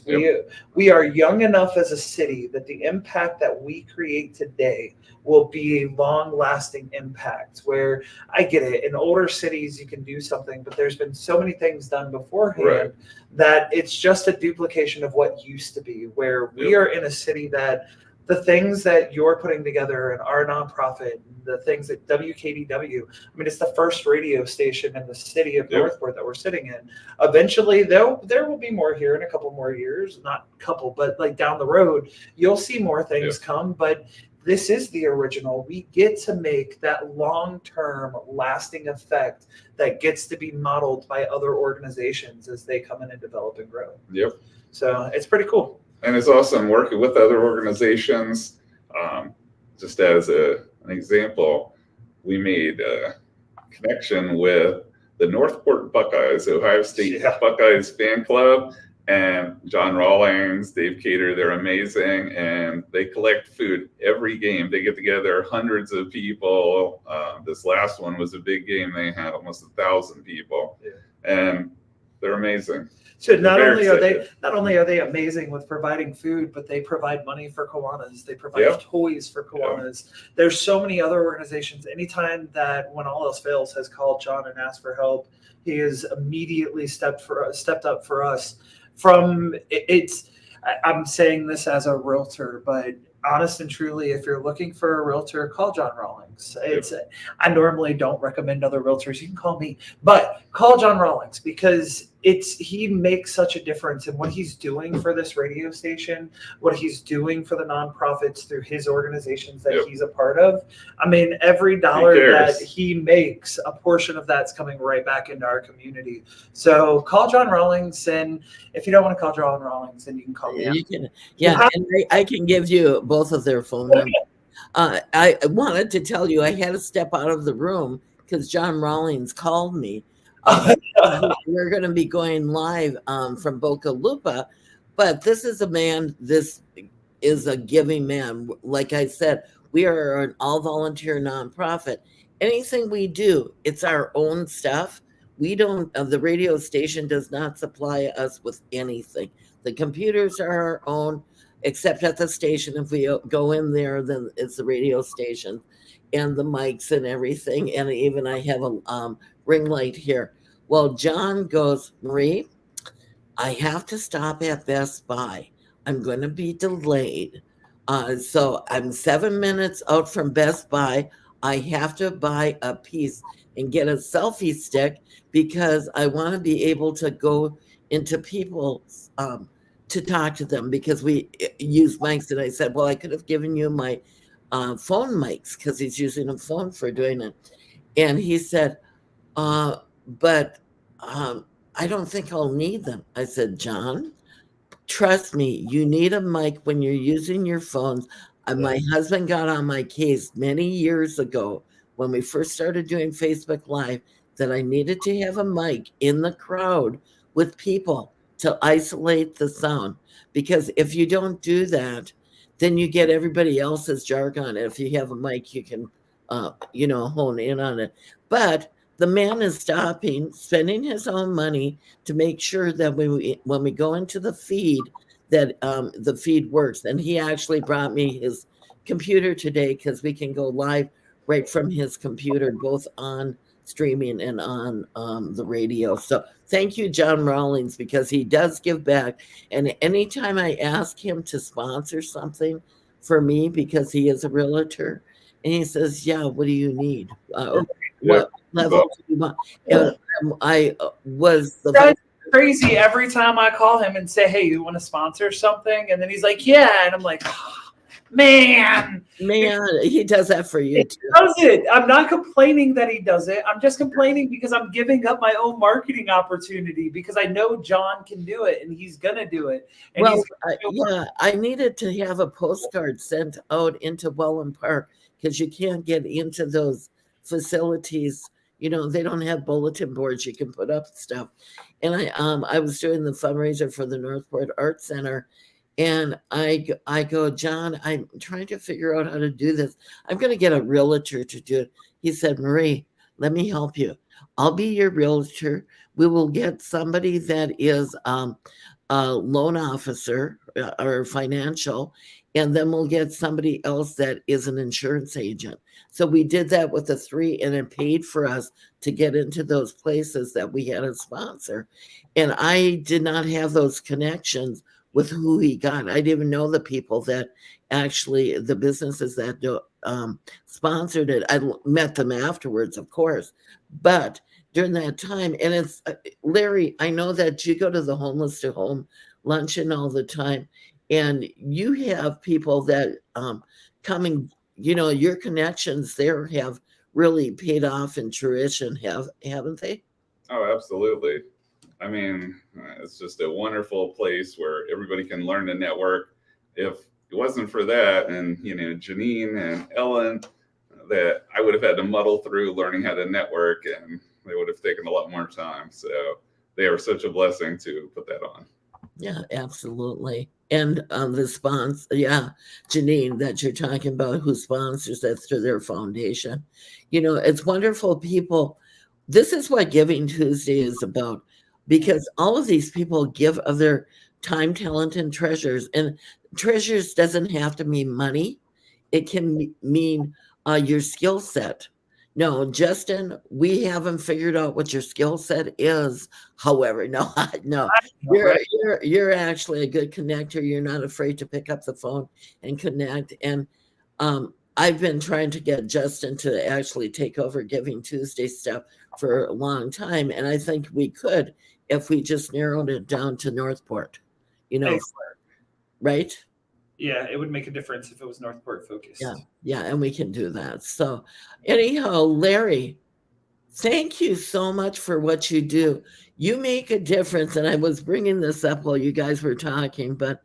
We are young enough as a city that the impact that we create today will be a long-lasting impact, where I get it. In older cities, you can do something, but there's been so many things done beforehand that it's just a duplication of what used to be, where we are in a city that the things that you're putting together in our nonprofit, the things that WKDW, I mean, it's the first radio station in the city of Northport that we're sitting in. Eventually, there will be more here in a couple more years, not couple, but like down the road, you'll see more things come. But this is the original. We get to make that long-term lasting effect that gets to be modeled by other organizations as they come in and develop and grow. So it's pretty cool. And it's awesome working with other organizations. Just as an example, we made a connection with the Northport Buckeyes, Ohio State Buckeyes fan club, and John Rawlings, Dave Cater. They're amazing, and they collect food every game. They get together hundreds of people. This last one was a big game. They had almost 1,000 people, and they're amazing. So not only are they amazing with providing food, but they provide money for Kiwanis. They provide toys for Kiwanis. There's so many other organizations. Anytime that when all else fails has called John and asked for help, he has immediately stepped up for us. I'm saying this as a realtor, but honest and truly, if you're looking for a realtor, call John Rawlings. I normally don't recommend other realtors. You can call me, but call John Rawlings, because he makes such a difference in what he's doing for this radio station, what he's doing for the nonprofits through his organizations that he's a part of. I mean, every dollar that he makes, a portion of that's coming right back into our community. So call John Rawlings, and if you don't want to call John Rawlings, then you can call me. You can, and I can give you both of their phone numbers. I wanted to tell you I had to step out of the room because John Rawlings called me. We're going to be going live from Boca Lupa, but this is a man, this is a giving man. Like I said, we are an all-volunteer nonprofit. Anything we do, it's our own stuff. We don't, the radio station does not supply us with anything. The computers are our own, except at the station. If we go in there, then it's the radio station and the mics and everything. And even I have a ring light here. Well, John goes, "Marie, I have to stop at Best Buy. I'm going to be delayed. So I'm 7 minutes out from Best Buy. I have to buy a piece and get a selfie stick because I want to be able to go into people to talk to them, because we use mics." And I said, "Well, I could have given you my phone mics," because he's using a phone for doing it. And he said, but I don't think I'll need them. I said, "John, trust me, you need a mic when you're using your phones." My husband got on my case many years ago when we first started doing Facebook Live that I needed to have a mic in the crowd with people to isolate the sound. Because if you don't do that, then you get everybody else's jargon. If you have a mic, you can, hone in on it. But the man is spending his own money to make sure that when we go into the feed, that the feed works. And he actually brought me his computer today because we can go live right from his computer, both on streaming and on the radio. So thank you, John Rawlings, because he does give back. And anytime I ask him to sponsor something for me, because he is a realtor, and he says, yeah, what do you need? What level do you want? And I was the That's crazy. Every time I call him and say, hey, you want to sponsor something? And then he's like, yeah. And I'm like, oh, man, he does that for you too. Does it? I'm not complaining that he does it. I'm just complaining because I'm giving up my own marketing opportunity because I know John can do it and he's gonna do it. And I needed to have a postcard sent out into Welland Park because you can't get into those facilities. They don't have bulletin boards you can put up stuff. And I was doing the fundraiser for the Northport Art Center. And I go, John, I'm trying to figure out how to do this. I'm going to get a realtor to do it. He said, Marie, let me help you. I'll be your realtor. We will get somebody that is a loan officer or financial, and then we'll get somebody else that is an insurance agent. So we did that with the 3, and it paid for us to get into those places that we had a sponsor. And I did not have those connections with who he got. I didn't even know the people that actually, the businesses that sponsored it. I met them afterwards, of course. But during that time, and it's, Larry, I know that you go to the homeless to home luncheon all the time, and you have people that coming, your connections there have really paid off in tuition, haven't they? Oh, absolutely. I mean, it's just a wonderful place where everybody can learn to network. If it wasn't for that, and Janine and Ellen, that I would have had to muddle through learning how to network, and they would have taken a lot more time. So they are such a blessing to put that on. Yeah, absolutely. And Janine, that you're talking about, who sponsors that through their foundation. It's wonderful people. This is what Giving Tuesday is about. Because all of these people give of their time, talent, and treasures. And treasures doesn't have to mean money. It can mean your skill set. No, Justin, we haven't figured out what your skill set is. However, no, you're actually a good connector. You're not afraid to pick up the phone and connect. And I've been trying to get Justin to actually take over Giving Tuesday stuff for a long time. And I think we could if we just narrowed it down to Northport, right? Yeah, it would make a difference if it was Northport focused. Yeah, and we can do that. So anyhow, Larry, thank you so much for what you do. You make a difference, and I was bringing this up while you guys were talking, but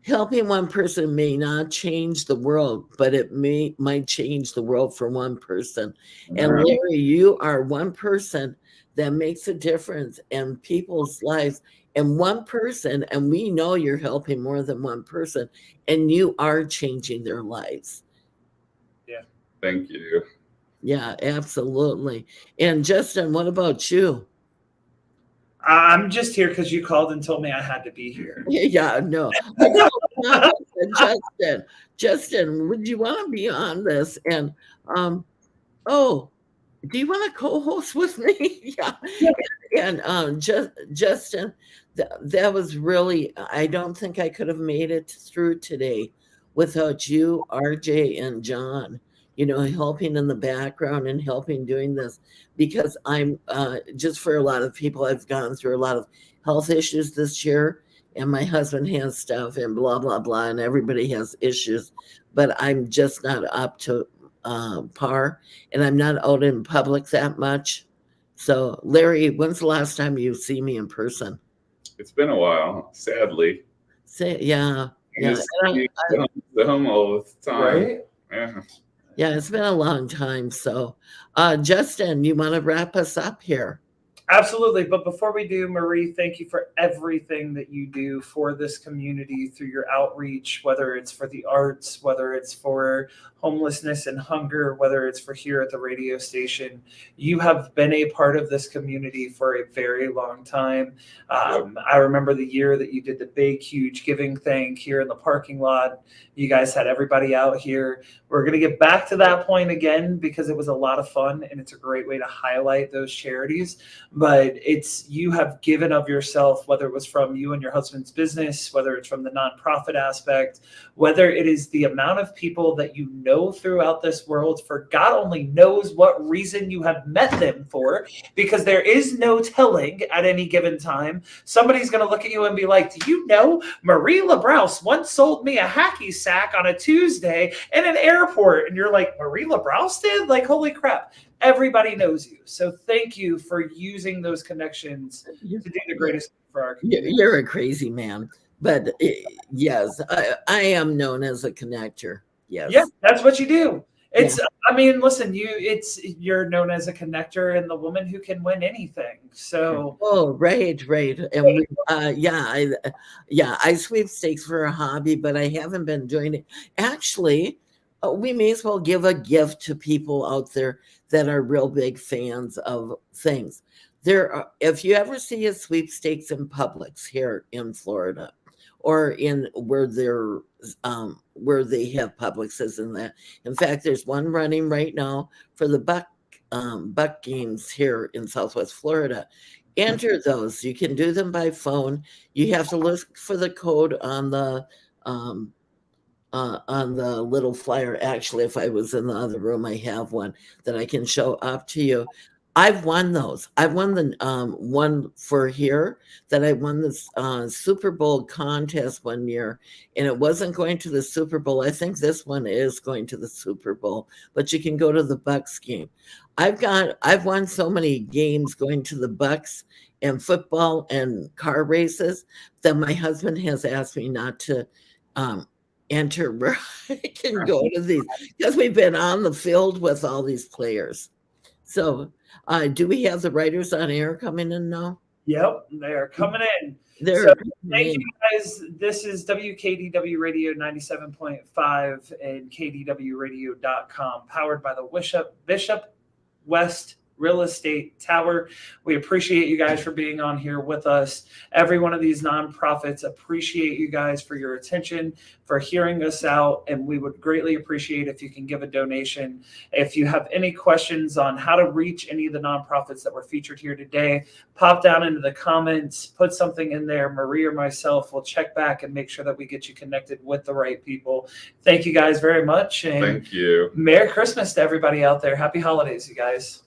helping one person may not change the world, but it might change the world for one person. And Larry, you are one person that makes a difference in people's lives, and one person, and we know you're helping more than one person, and you are changing their lives. Yeah. Thank you. Yeah, absolutely. And Justin, what about you? I'm just here because you called and told me I had to be here. Yeah, no. Justin, would you want to be on this? And do you want to co-host with me? Yeah. And Justin, that was really, I don't think I could have made it through today without you, RJ, and John, helping in the background and helping doing this, because I'm just, for a lot of people, I've gone through a lot of health issues this year, and my husband has stuff and blah, blah, blah, and everybody has issues, but I'm just not up to par, and I'm not out in public that much. So Larry, when's the last time you see me in person? It's been a while, sadly. Yeah. The home all the time. Right? Yeah, it's been a long time. So Justin, you want to wrap us up here? Absolutely. But before we do, Marie, thank you for everything that you do for this community through your outreach, whether it's for the arts, whether it's for homelessness and hunger, whether it's for here at the radio station. You have been a part of this community for a very long time. I remember the year that you did the big, huge giving thing here in the parking lot. You guys had everybody out here. We're going to get back to that point again because it was a lot of fun and it's a great way to highlight those charities. But it's, you have given of yourself, whether it was from you and your husband's business, whether it's from the nonprofit aspect, whether it is the amount of people that you know throughout this world, for God only knows what reason you have met them for, because there is no telling at any given time. Somebody's going to look at you and be like, do you know Marie LaBrosse once sold me a hacky sack on a Tuesday in an airport? And you're like, Marie LaBrosse did? Like, holy crap. Everybody knows you. So thank you for using those connections to do the greatest thing for our community. You're a crazy man. But yes, I am known as a connector. Yes. Yeah, that's what you do. It's, I mean, listen, you're known as a connector and the woman who can win anything. So. Oh, right. And we, I sweepstakes for a hobby, but I haven't been doing it. Actually, we may as well give a gift to people out there that are real big fans of things. If you ever see a sweepstakes in Publix here in Florida, or in where they have Publixes and that. In fact, there's one running right now for the Buck games here in Southwest Florida. Enter those. You can do them by phone. You have to look for the code on the little flyer. Actually, if I was in the other room, I have one that I can show up to you. I've won those. I won the one for here that I won this Super Bowl contest one year, and it wasn't going to the Super Bowl. I think this one is going to the Super Bowl, but you can go to the Bucks game. I've won so many games going to the Bucks and football and car races that my husband has asked me not to enter where I can go to these, because we've been on the field with all these players. So do we have the writers on air coming in now? Yep, they are coming in. Thank you guys. This is WKDW Radio 97.5 and KDWRadio.com, powered by the Bishop West Real Estate Tower. We appreciate you guys for being on here with us. Every one of these nonprofits appreciate you guys for your attention, for hearing us out, and we would greatly appreciate if you can give a donation. If you have any questions on how to reach any of the nonprofits that were featured here today, pop down into the comments, put something in there. Marie or myself will check back and make sure that we get you connected with the right people. Thank you guys very much. And thank you. Merry Christmas to everybody out there. Happy holidays, you guys.